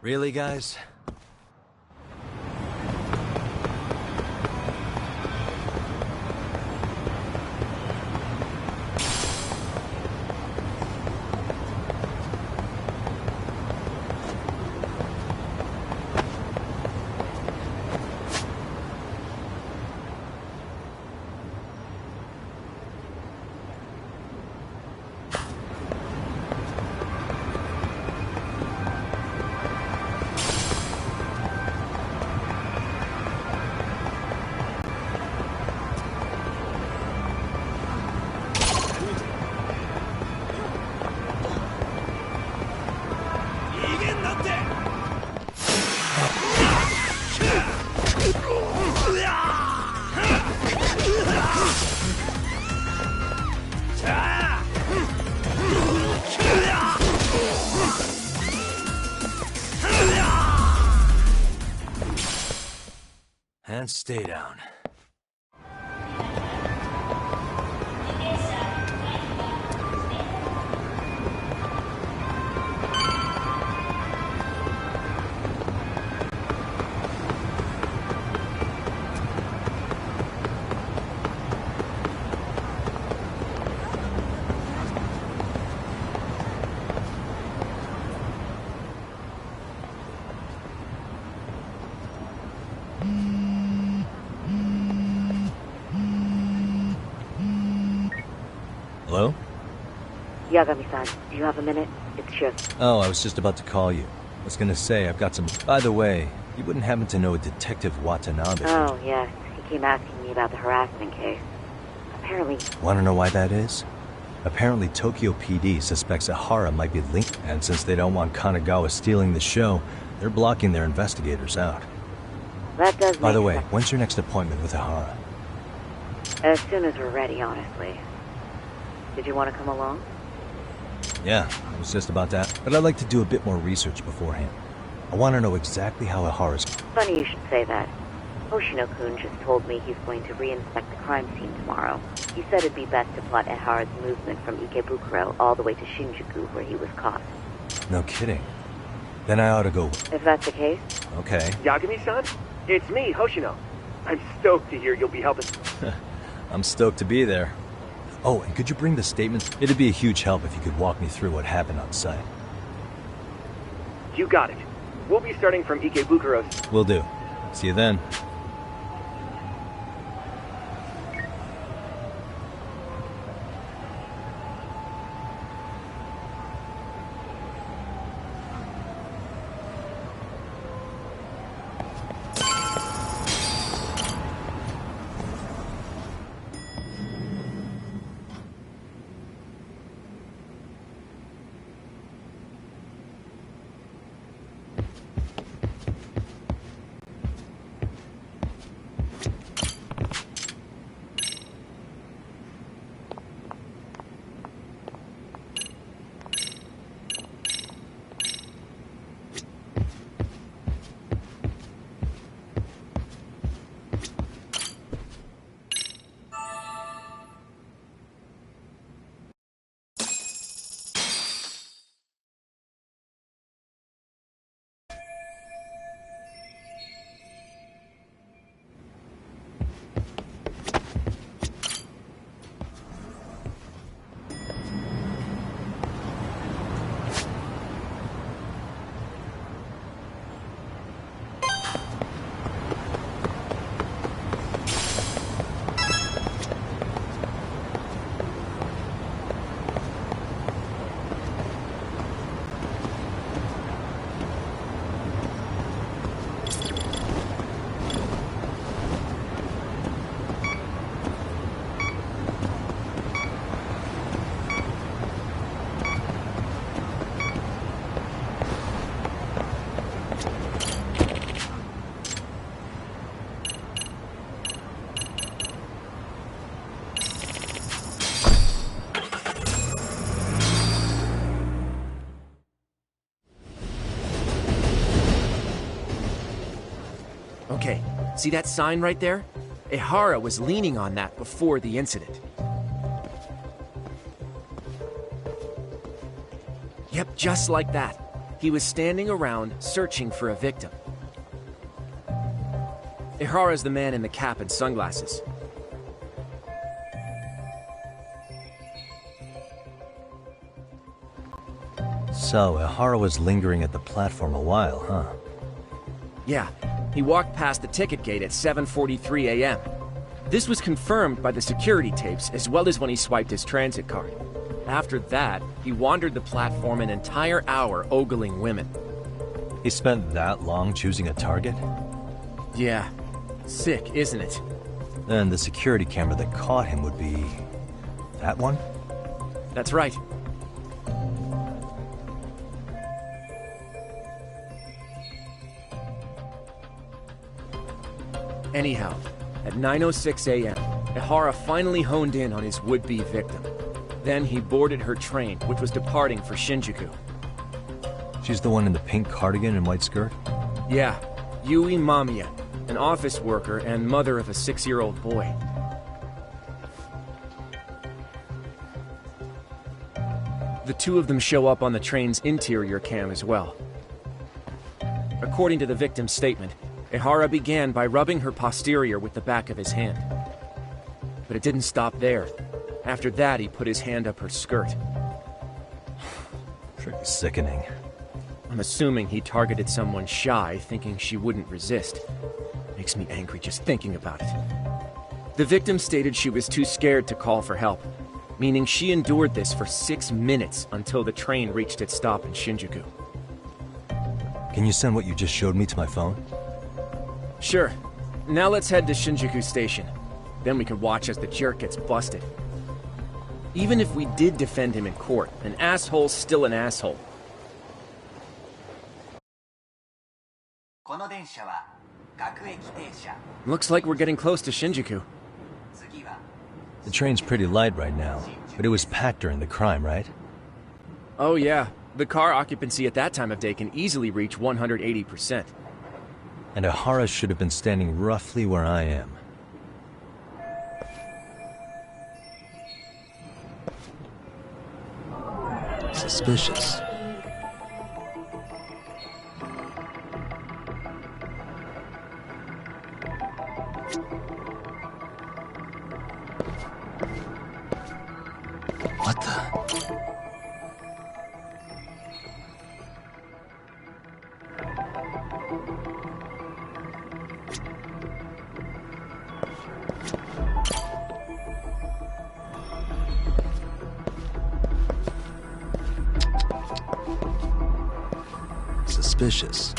Really, guys? And stay down. Hello? Yagami-san, do you have a minute? It's just... Oh, I was just about to call you. I was gonna say, I've got some... By the way, you wouldn't happen to know a Detective Watanabe? Oh, yes. He came asking me about the harassment case. Apparently... Wanna know why that is? Apparently Tokyo PD suspects Ahara might be linked, and since they don't want Kanagawa stealing the show, they're blocking their investigators out. That does By the make way, sense. when's your next appointment with Ahara? As soon as we're ready, honestly. Did you want to come along? Yeah, I was just about that. But I'd like to do a bit more research beforehand. I want to know exactly how Ahara's... Funny you should say that. Hoshino-kun just told me he's going to re-inspect the crime scene tomorrow. He said it'd be best to plot Ahara's movement from Ikebukuro all the way to Shinjuku, where he was caught. No kidding. Then I ought to go... If that's the case... Okay. Yagami-san? It's me, Hoshino. I'm stoked to hear you'll be helping. I'm stoked to be there. Oh, and could you bring the statements? It'd be a huge help if you could walk me through what happened on site. You got it. We'll be starting from Ikebukuro's. Will do. See you then. Okay, see that sign right there? Ehara was leaning on that before the incident. Yep, just like that. He was standing around searching for a victim. Ehara's the man in the cap and sunglasses. So, Ehara was lingering at the platform a while, huh? Yeah, he walked past the ticket gate at 7:43 a.m. This was confirmed by the security tapes as well as when he swiped his transit card. After that, he wandered the platform an entire hour ogling women. He spent that long choosing a target? Yeah. Sick, isn't it? Then the security camera that caught him would be... that one? That's right. Anyhow, at 9:06 a.m., Ehara finally honed in on his would-be victim. Then he boarded her train, which was departing for Shinjuku. She's the one in the pink cardigan and white skirt? Yeah, Yui Mamiya, an office worker and mother of a 6-year-old boy. The two of them show up on the train's interior cam as well. According to the victim's statement, Ehara began by rubbing her posterior with the back of his hand. But it didn't stop there. After that, he put his hand up her skirt. Pretty sickening. I'm assuming he targeted someone shy, thinking she wouldn't resist. Makes me angry just thinking about it. The victim stated she was too scared to call for help, meaning she endured this for 6 minutes until the train reached its stop in Shinjuku. Can you send what you just showed me to my phone? Sure. Now let's head to Shinjuku Station. Then we can watch as the jerk gets busted. Even if we did defend him in court, an asshole's still an asshole. Looks like we're getting close to Shinjuku. The train's pretty light right now, but it was packed during the crime, right? Oh yeah, the car occupancy at that time of day can easily reach 180%. And Ehara should have been standing roughly where I am. Suspicious. What the? Suspicious.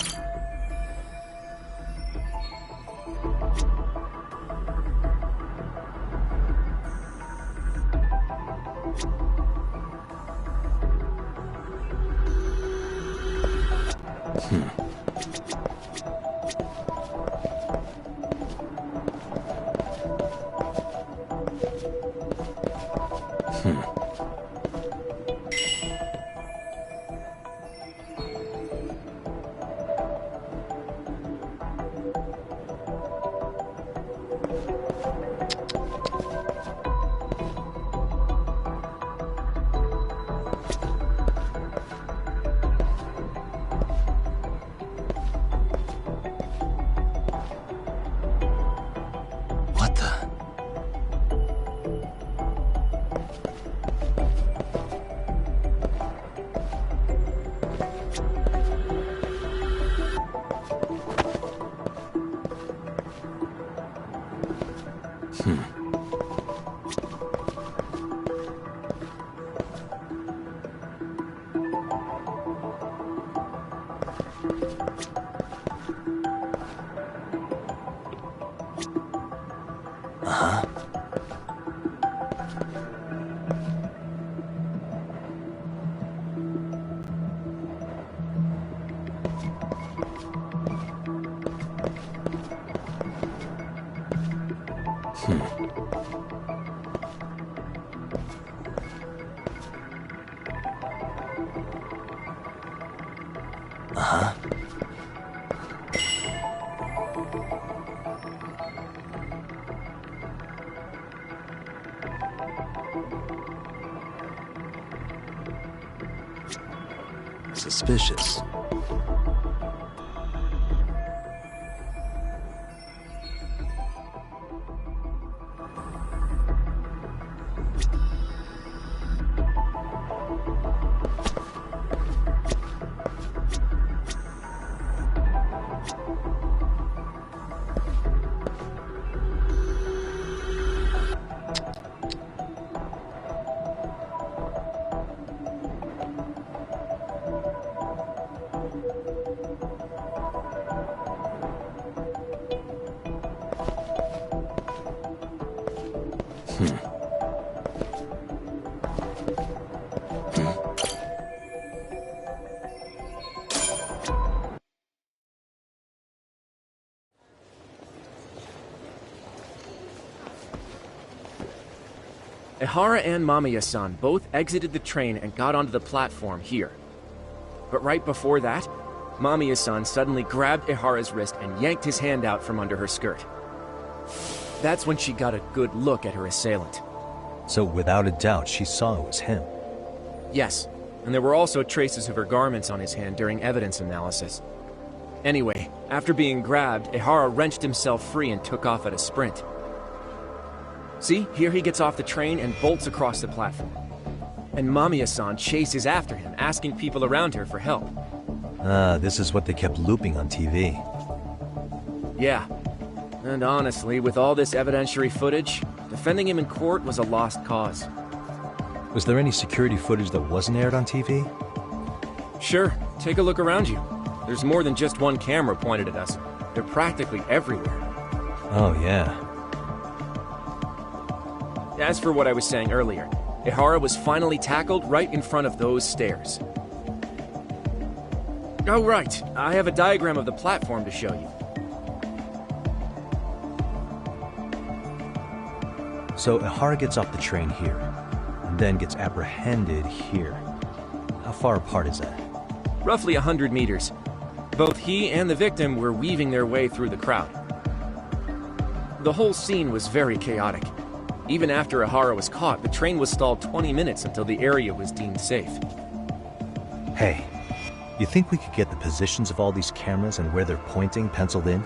Suspicious. Ehara and Mamiya-san both exited the train and got onto the platform here. But right before that, Mamiya-san suddenly grabbed Ehara's wrist and yanked his hand out from under her skirt. That's when she got a good look at her assailant. So without a doubt, she saw it was him. Yes, and there were also traces of her garments on his hand during evidence analysis. Anyway, after being grabbed, Ehara wrenched himself free and took off at a sprint. See, here he gets off the train and bolts across the platform. And Mamiya-san chases after him, asking people around her for help. Ah, this is what they kept looping on TV. Yeah. And honestly, with all this evidentiary footage, defending him in court was a lost cause. Was there any security footage that wasn't aired on TV? Sure, take a look around you. There's more than just one camera pointed at us. They're practically everywhere. Oh, yeah. As for what I was saying earlier, Ehara was finally tackled right in front of those stairs. Oh, right. I have a diagram of the platform to show you. So Ehara gets off the train here, and then gets apprehended here. How far apart is that? Roughly 100 meters. Both he and the victim were weaving their way through the crowd. The whole scene was very chaotic. Even after Ehara was caught, the train was stalled 20 minutes until the area was deemed safe. Hey, you think we could get the positions of all these cameras and where they're pointing penciled in?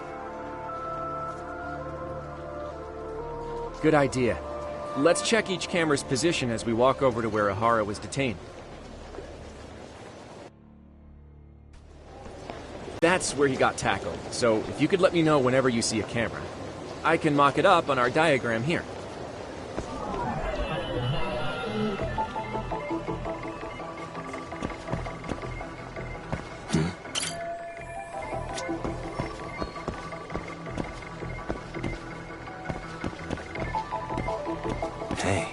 Good idea. Let's check each camera's position as we walk over to where Ehara was detained. That's where he got tackled, so if you could let me know whenever you see a camera. I can mock it up on our diagram here. Hey.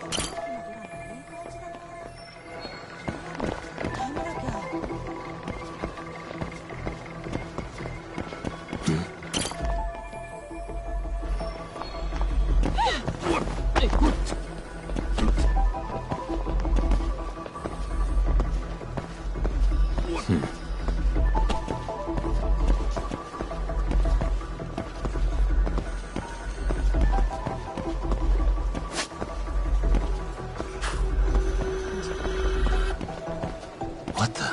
What the?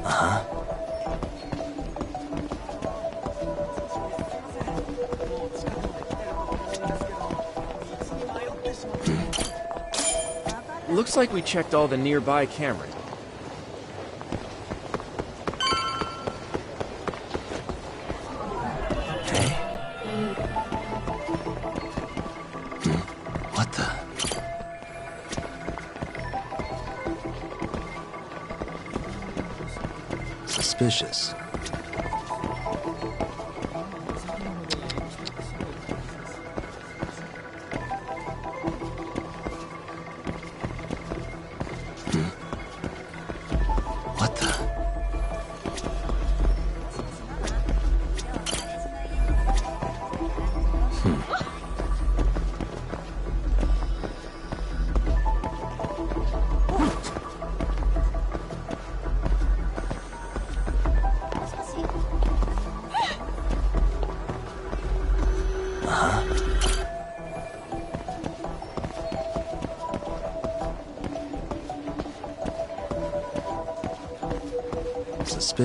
Uh-huh. Looks like we checked all the nearby cameras. Hey. What the? Suspicious. What the?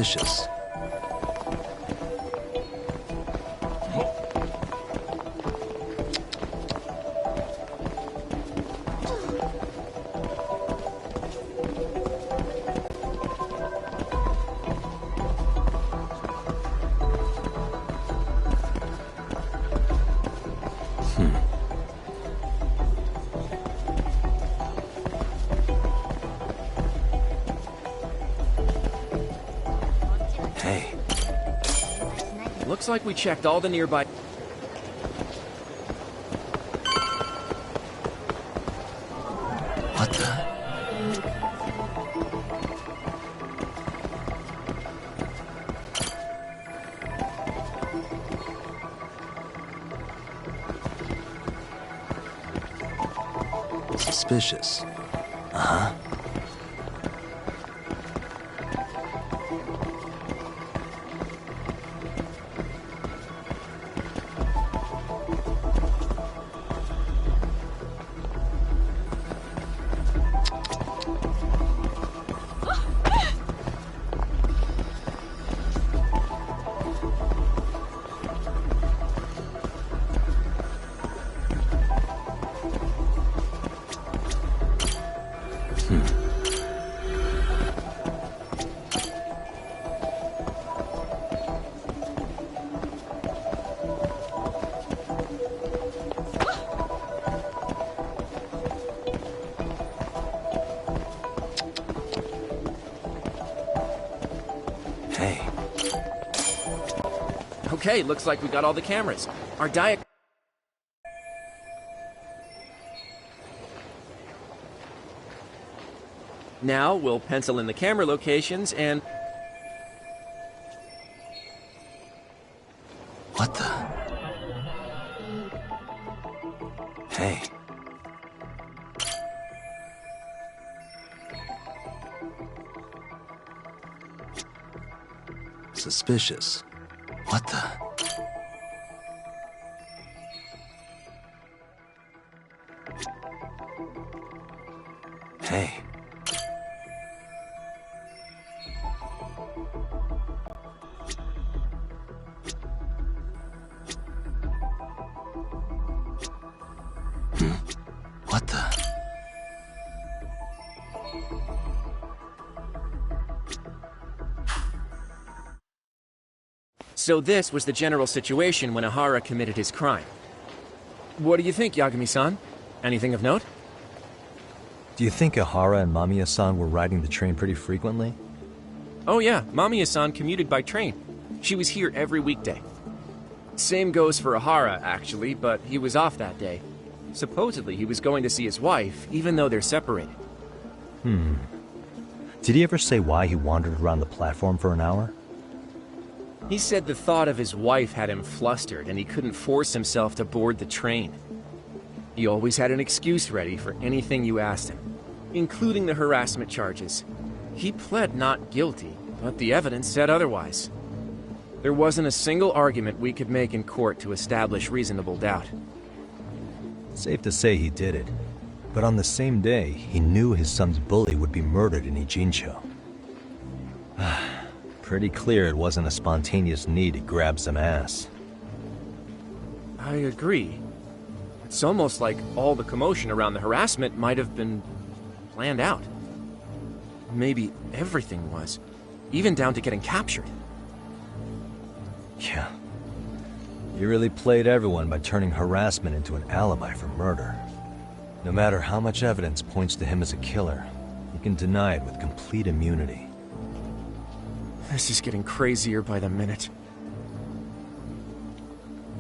Suspicious. Looks like we checked all the nearby... What the? Suspicious. Uh-huh. Okay, looks like we got all the cameras. Our diet... Now, we'll pencil in the camera locations and... What the? Hey. Suspicious. What the? Hey. What the? So this was the general situation when Ihara committed his crime. What do you think, Yagami-san? Anything of note? Do you think Ihara and Mamiya-san were riding the train pretty frequently? Oh yeah, Mamiya-san commuted by train. She was here every weekday. Same goes for Ihara, actually, but he was off that day. Supposedly he was going to see his wife, even though they're separated. Did he ever say why he wandered around the platform for an hour? He said the thought of his wife had him flustered and he couldn't force himself to board the train. He always had an excuse ready for anything you asked him, including the harassment charges. He pled not guilty, but the evidence said otherwise. There wasn't a single argument we could make in court to establish reasonable doubt. Safe to say he did it. But on the same day, he knew his son's bully would be murdered in Ijincho. Pretty clear it wasn't a spontaneous need to grab some ass. I agree. It's almost like all the commotion around the harassment might have been planned out. Maybe everything was, even down to getting captured. Yeah. You really played everyone by turning harassment into an alibi for murder. No matter how much evidence points to him as a killer, you can deny it with complete immunity. This is getting crazier by the minute.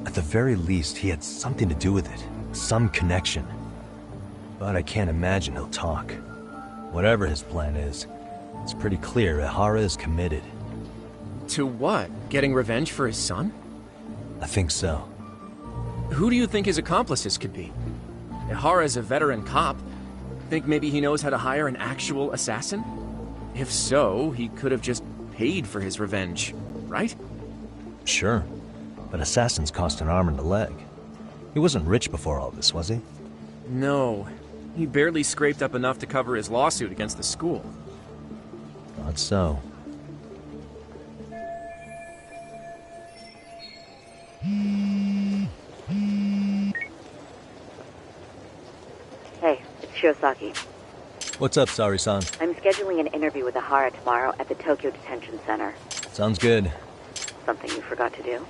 At the very least, he had something to do with it. Some connection. But I can't imagine he'll talk. Whatever his plan is, it's pretty clear Ihara is committed. To what? Getting revenge for his son? I think so. Who do you think his accomplices could be? Ihara's a veteran cop. Think maybe he knows how to hire an actual assassin? If so, he could have just paid for his revenge, right? Sure, but assassins cost an arm and a leg. He wasn't rich before all this, was he? No, he barely scraped up enough to cover his lawsuit against the school. Thought so. Shiosaki. What's up, Sari-san? I'm scheduling an interview with Ahara tomorrow at the Tokyo Detention Center. Sounds good. Something you forgot to do?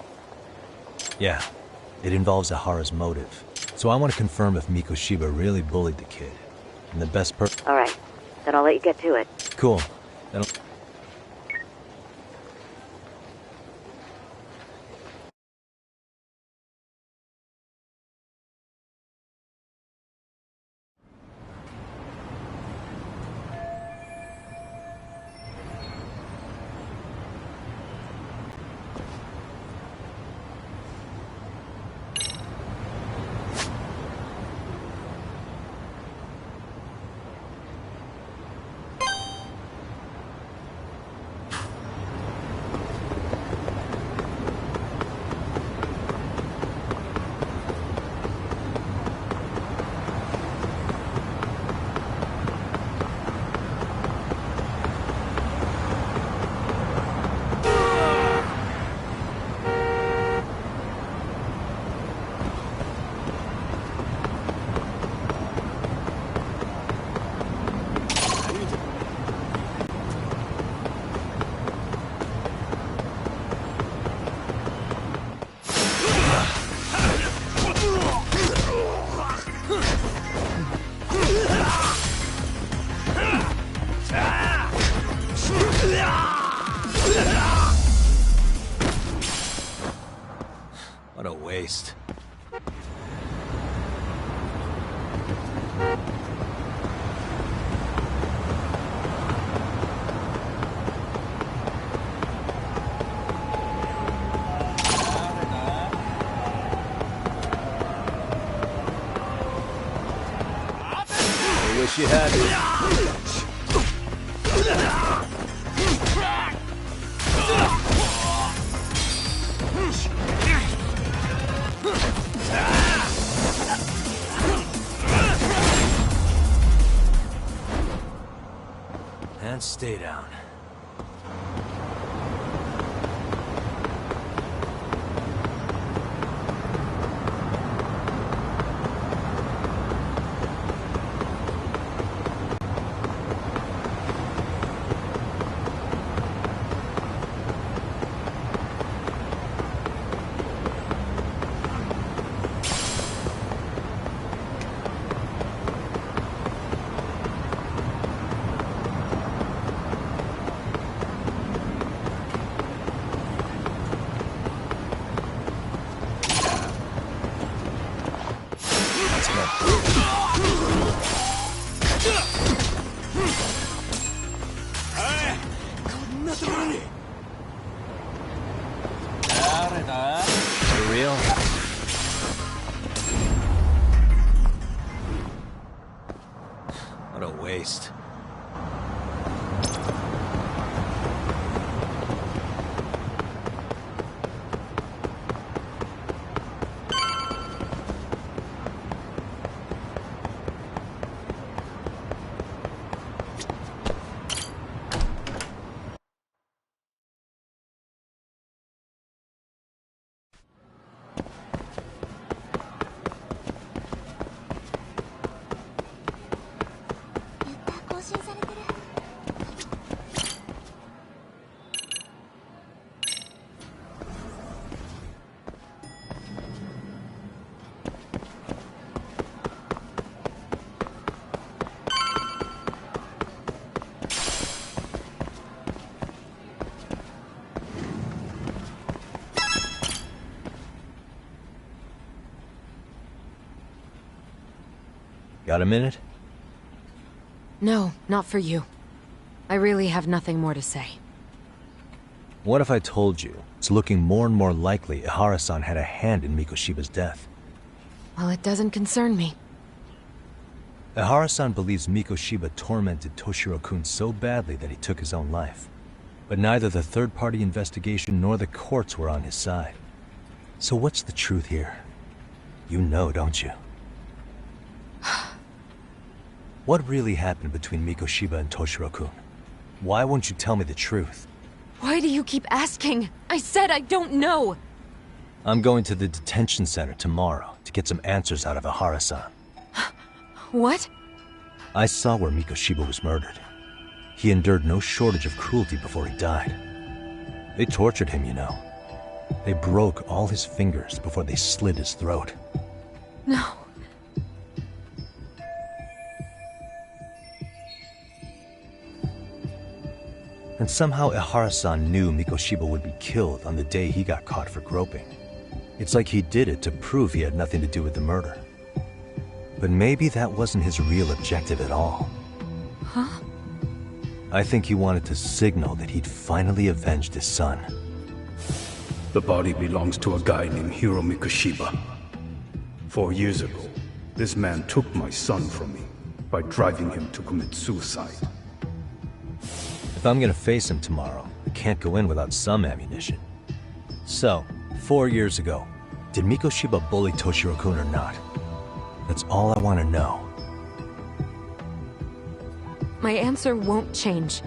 Yeah. It involves Ahara's motive. So I want to confirm if Mikoshiba really bullied the kid. And the best Alright. Then I'll let you get to it. Cool. Then what a waste. I wish you had it. And stay down. For real? What a waste. Got a minute? No, not for you. I really have nothing more to say. What if I told you it's looking more and more likely Ihara-san had a hand in Mikoshiba's death? Well, it doesn't concern me. Ihara-san believes Mikoshiba tormented Toshiro-kun so badly that he took his own life. But neither the third-party investigation nor the courts were on his side. So what's the truth here? You know, don't you? What really happened between Mikoshiba and Toshiro-kun? Why won't you tell me the truth? Why do you keep asking? I said I don't know! I'm going to the detention center tomorrow to get some answers out of Ihara-san. What? I saw where Mikoshiba was murdered. He endured no shortage of cruelty before he died. They tortured him, you know. They broke all his fingers before they slit his throat. No. And somehow Ehara-san knew Mikoshiba would be killed on the day he got caught for groping. It's like he did it to prove he had nothing to do with the murder. But maybe that wasn't his real objective at all. Huh? I think he wanted to signal that he'd finally avenged his son. The body belongs to a guy named Hiro Mikoshiba. 4 years ago, this man took my son from me by driving him to commit suicide. If I'm gonna face him tomorrow, I can't go in without some ammunition. So, 4 years ago, did Mikoshiba bully Toshiro-kun or not? That's all I want to know. My answer won't change.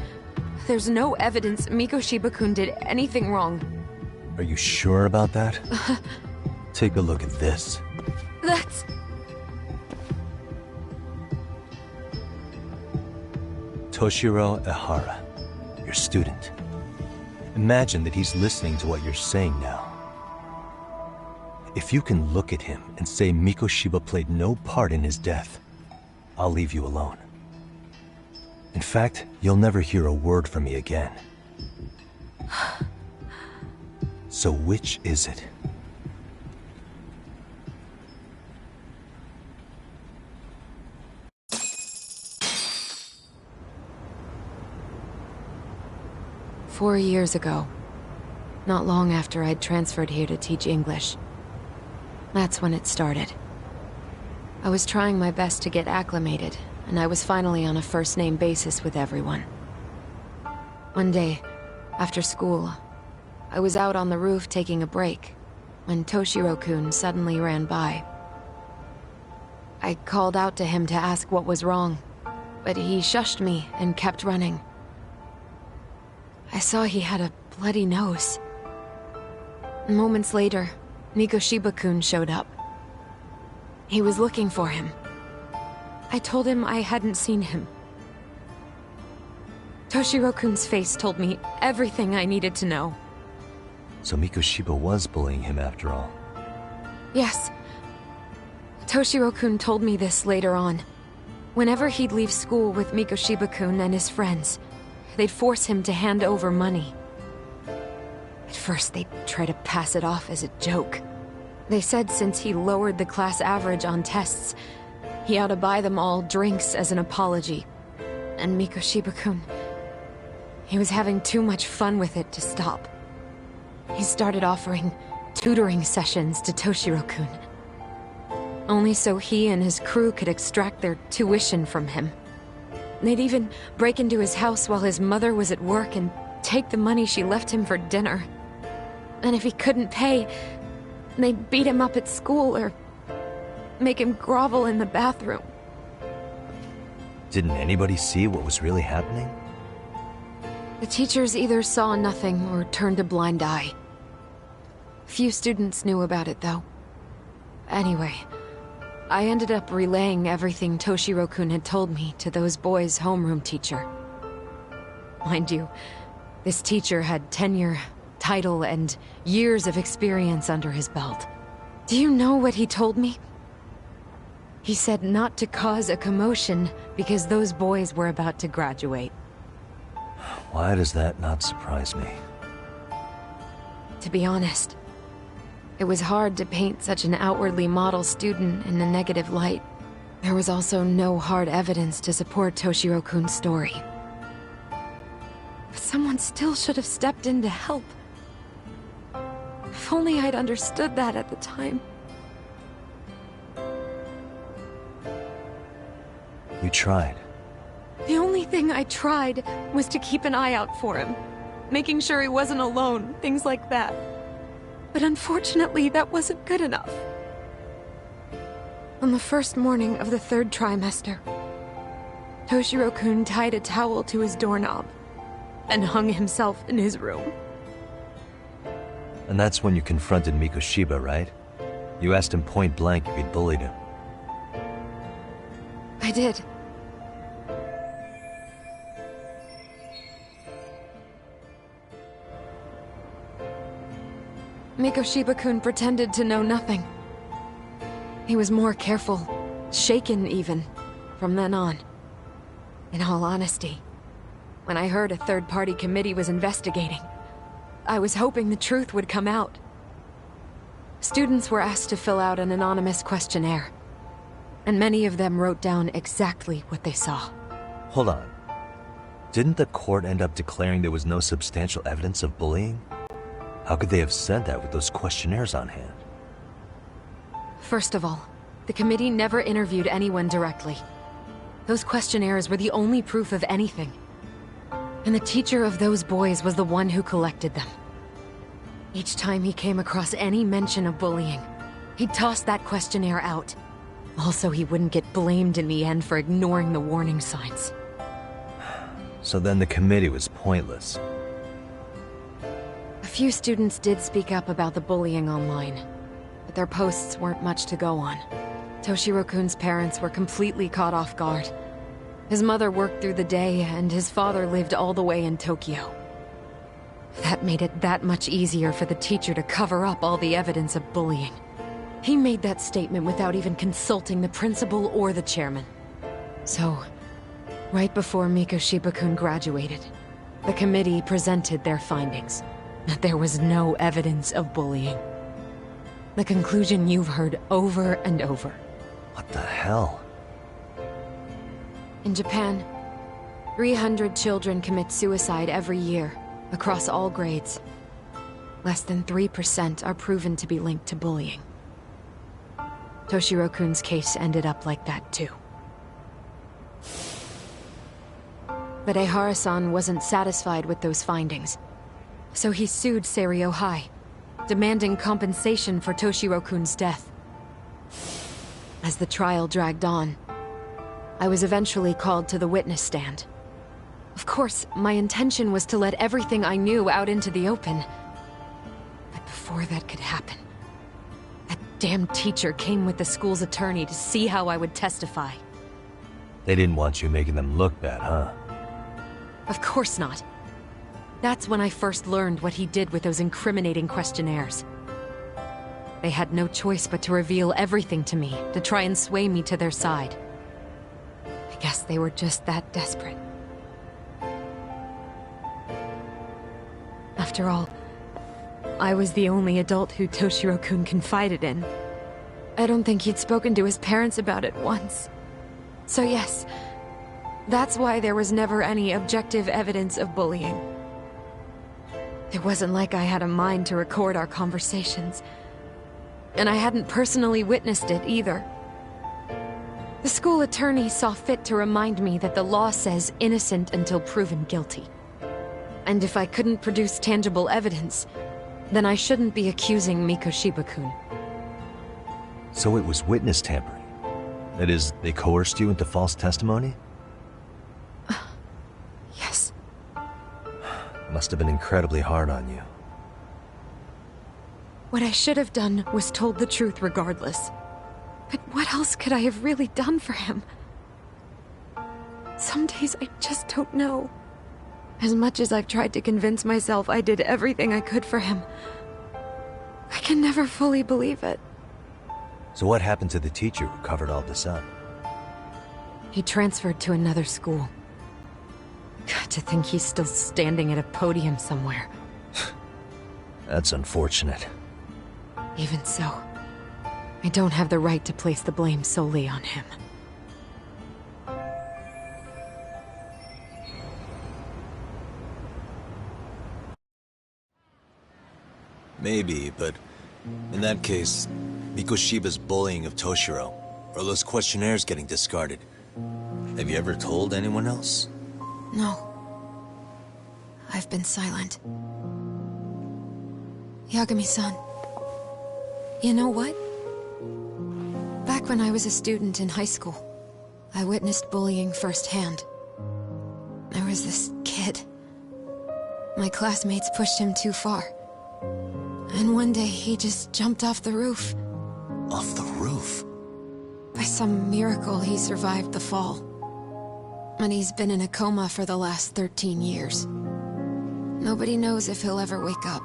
There's no evidence Mikoshiba-kun did anything wrong. Are you sure about that? Take a look at this. That's... Toshiro Ehara, your student. Imagine that he's listening to what you're saying now. If you can look at him and say Mikoshiba played no part in his death, I'll leave you alone. In fact, you'll never hear a word from me again. So which is it? "4 years ago, not long after I'd transferred here to teach English. That's when it started. I was trying my best to get acclimated, and I was finally on a first-name basis with everyone. One day, after school, I was out on the roof taking a break, when Toshiro-kun suddenly ran by. I called out to him to ask what was wrong, but he shushed me and kept running. I saw he had a bloody nose. Moments later, Mikoshiba-kun showed up. He was looking for him. I told him I hadn't seen him. Toshiro-kun's face told me everything I needed to know. So Mikoshiba was bullying him after all. Yes. Toshiro-kun told me this later on. Whenever he'd leave school with Mikoshiba-kun and his friends, they'd force him to hand over money. At first, they'd try to pass it off as a joke. They said since he lowered the class average on tests, he ought to buy them all drinks as an apology. And Mikoshiba-kun, he was having too much fun with it to stop. He started offering tutoring sessions to Toshiro-kun. Only so he and his crew could extract their tuition from him. They'd even break into his house while his mother was at work and take the money she left him for dinner. And if he couldn't pay, they'd beat him up at school or make him grovel in the bathroom. Didn't anybody see what was really happening? The teachers either saw nothing or turned a blind eye. Few students knew about it, though. Anyway, I ended up relaying everything Toshiro-kun had told me to those boys' homeroom teacher. Mind you, this teacher had tenure, title, and years of experience under his belt. Do you know what he told me? He said not to cause a commotion because those boys were about to graduate. Why does that not surprise me? To be honest, it was hard to paint such an outwardly model student in a negative light. There was also no hard evidence to support Toshiro-kun's story. But someone still should have stepped in to help. If only I'd understood that at the time. You tried. The only thing I tried was to keep an eye out for him, making sure he wasn't alone, things like that. But unfortunately, that wasn't good enough. On the first morning of the 3rd trimester, Toshiro-kun tied a towel to his doorknob and hung himself in his room. And that's when you confronted Mikoshiba, right? You asked him point blank if he'd bullied him. I did. Mikoshiba-kun pretended to know nothing. He was more careful, shaken even, from then on. In all honesty, when I heard a third-party committee was investigating, I was hoping the truth would come out. Students were asked to fill out an anonymous questionnaire, and many of them wrote down exactly what they saw. Hold on. Didn't the court end up declaring there was no substantial evidence of bullying? How could they have said that with those questionnaires on hand? First of all, the committee never interviewed anyone directly. Those questionnaires were the only proof of anything. And the teacher of those boys was the one who collected them. Each time he came across any mention of bullying, he'd toss that questionnaire out. Also, he wouldn't get blamed in the end for ignoring the warning signs. So then the committee was pointless. A few students did speak up about the bullying online, but their posts weren't much to go on. Toshiro-kun's parents were completely caught off guard. His mother worked through the day, and his father lived all the way in Tokyo. That made it that much easier for the teacher to cover up all the evidence of bullying. He made that statement without even consulting the principal or the chairman. So, right before Mikoshiba-kun graduated, the committee presented their findings, that there was no evidence of bullying. The conclusion you've heard over and over. What the hell? In Japan, 300 children commit suicide every year, across all grades. Less than 3% are proven to be linked to bullying. Toshiro-kun's case ended up like that too. But Ehara-san wasn't satisfied with those findings, so he sued Seiryo High, demanding compensation for Toshiro-kun's death. As the trial dragged on, I was eventually called to the witness stand. Of course, my intention was to let everything I knew out into the open. But before that could happen, that damn teacher came with the school's attorney to see how I would testify. They didn't want you making them look bad, huh? Of course not. That's when I first learned what he did with those incriminating questionnaires. They had no choice but to reveal everything to me, to try and sway me to their side. I guess they were just that desperate. After all, I was the only adult who Toshiro-kun confided in. I don't think he'd spoken to his parents about it once. So yes, that's why there was never any objective evidence of bullying. It wasn't like I had a mind to record our conversations. And I hadn't personally witnessed it either. The school attorney saw fit to remind me that the law says innocent until proven guilty. And if I couldn't produce tangible evidence, then I shouldn't be accusing Mikoshiba-kun. So it was witness tampering? That is, they coerced you into false testimony? Yes. Must have been incredibly hard on you. What I should have done was told the truth regardless. But what else could I have really done for him? Some days I just don't know. As much as I've tried to convince myself I did everything I could for him, I can never fully believe it. So what happened to the teacher who covered all this up? He transferred to another school. God, to think he's still standing at a podium somewhere. That's unfortunate. Even so, I don't have the right to place the blame solely on him. Maybe, but in that case, Mikoshiba's bullying of Toshiro, or those questionnaires getting discarded. Have you ever told anyone else? No. I've been silent. Yagami-san, you know what? Back when I was a student in high school, I witnessed bullying firsthand. There was this kid. My classmates pushed him too far. And one day he just jumped off the roof. Off the roof? By some miracle, he survived the fall. And he's been in a coma for the last 13 years. Nobody knows if he'll ever wake up.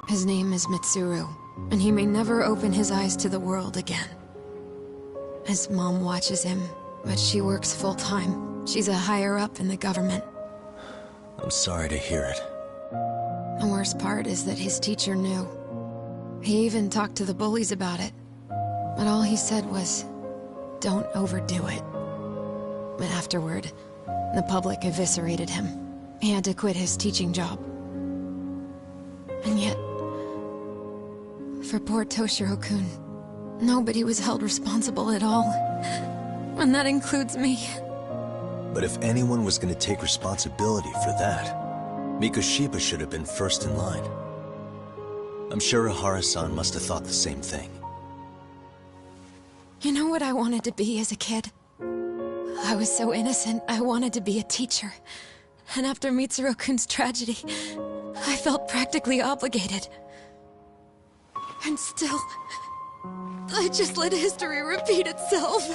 His name is Mitsuru, and he may never open his eyes to the world again. His mom watches him, but she works full-time. She's a higher-up in the government. I'm sorry to hear it. The worst part is that his teacher knew. He even talked to the bullies about it. But all he said was, don't overdo it. But afterward, the public eviscerated him. He had to quit his teaching job. And yet, for poor Toshiro-kun, nobody was held responsible at all. And that includes me. But if anyone was going to take responsibility for that, Mikoshiba should have been first in line. I'm sure Ihara-san must have thought the same thing. You know what I wanted to be as a kid? I was so innocent, I wanted to be a teacher. And after Mitsuru-kun's tragedy, I felt practically obligated. And still, I just let history repeat itself.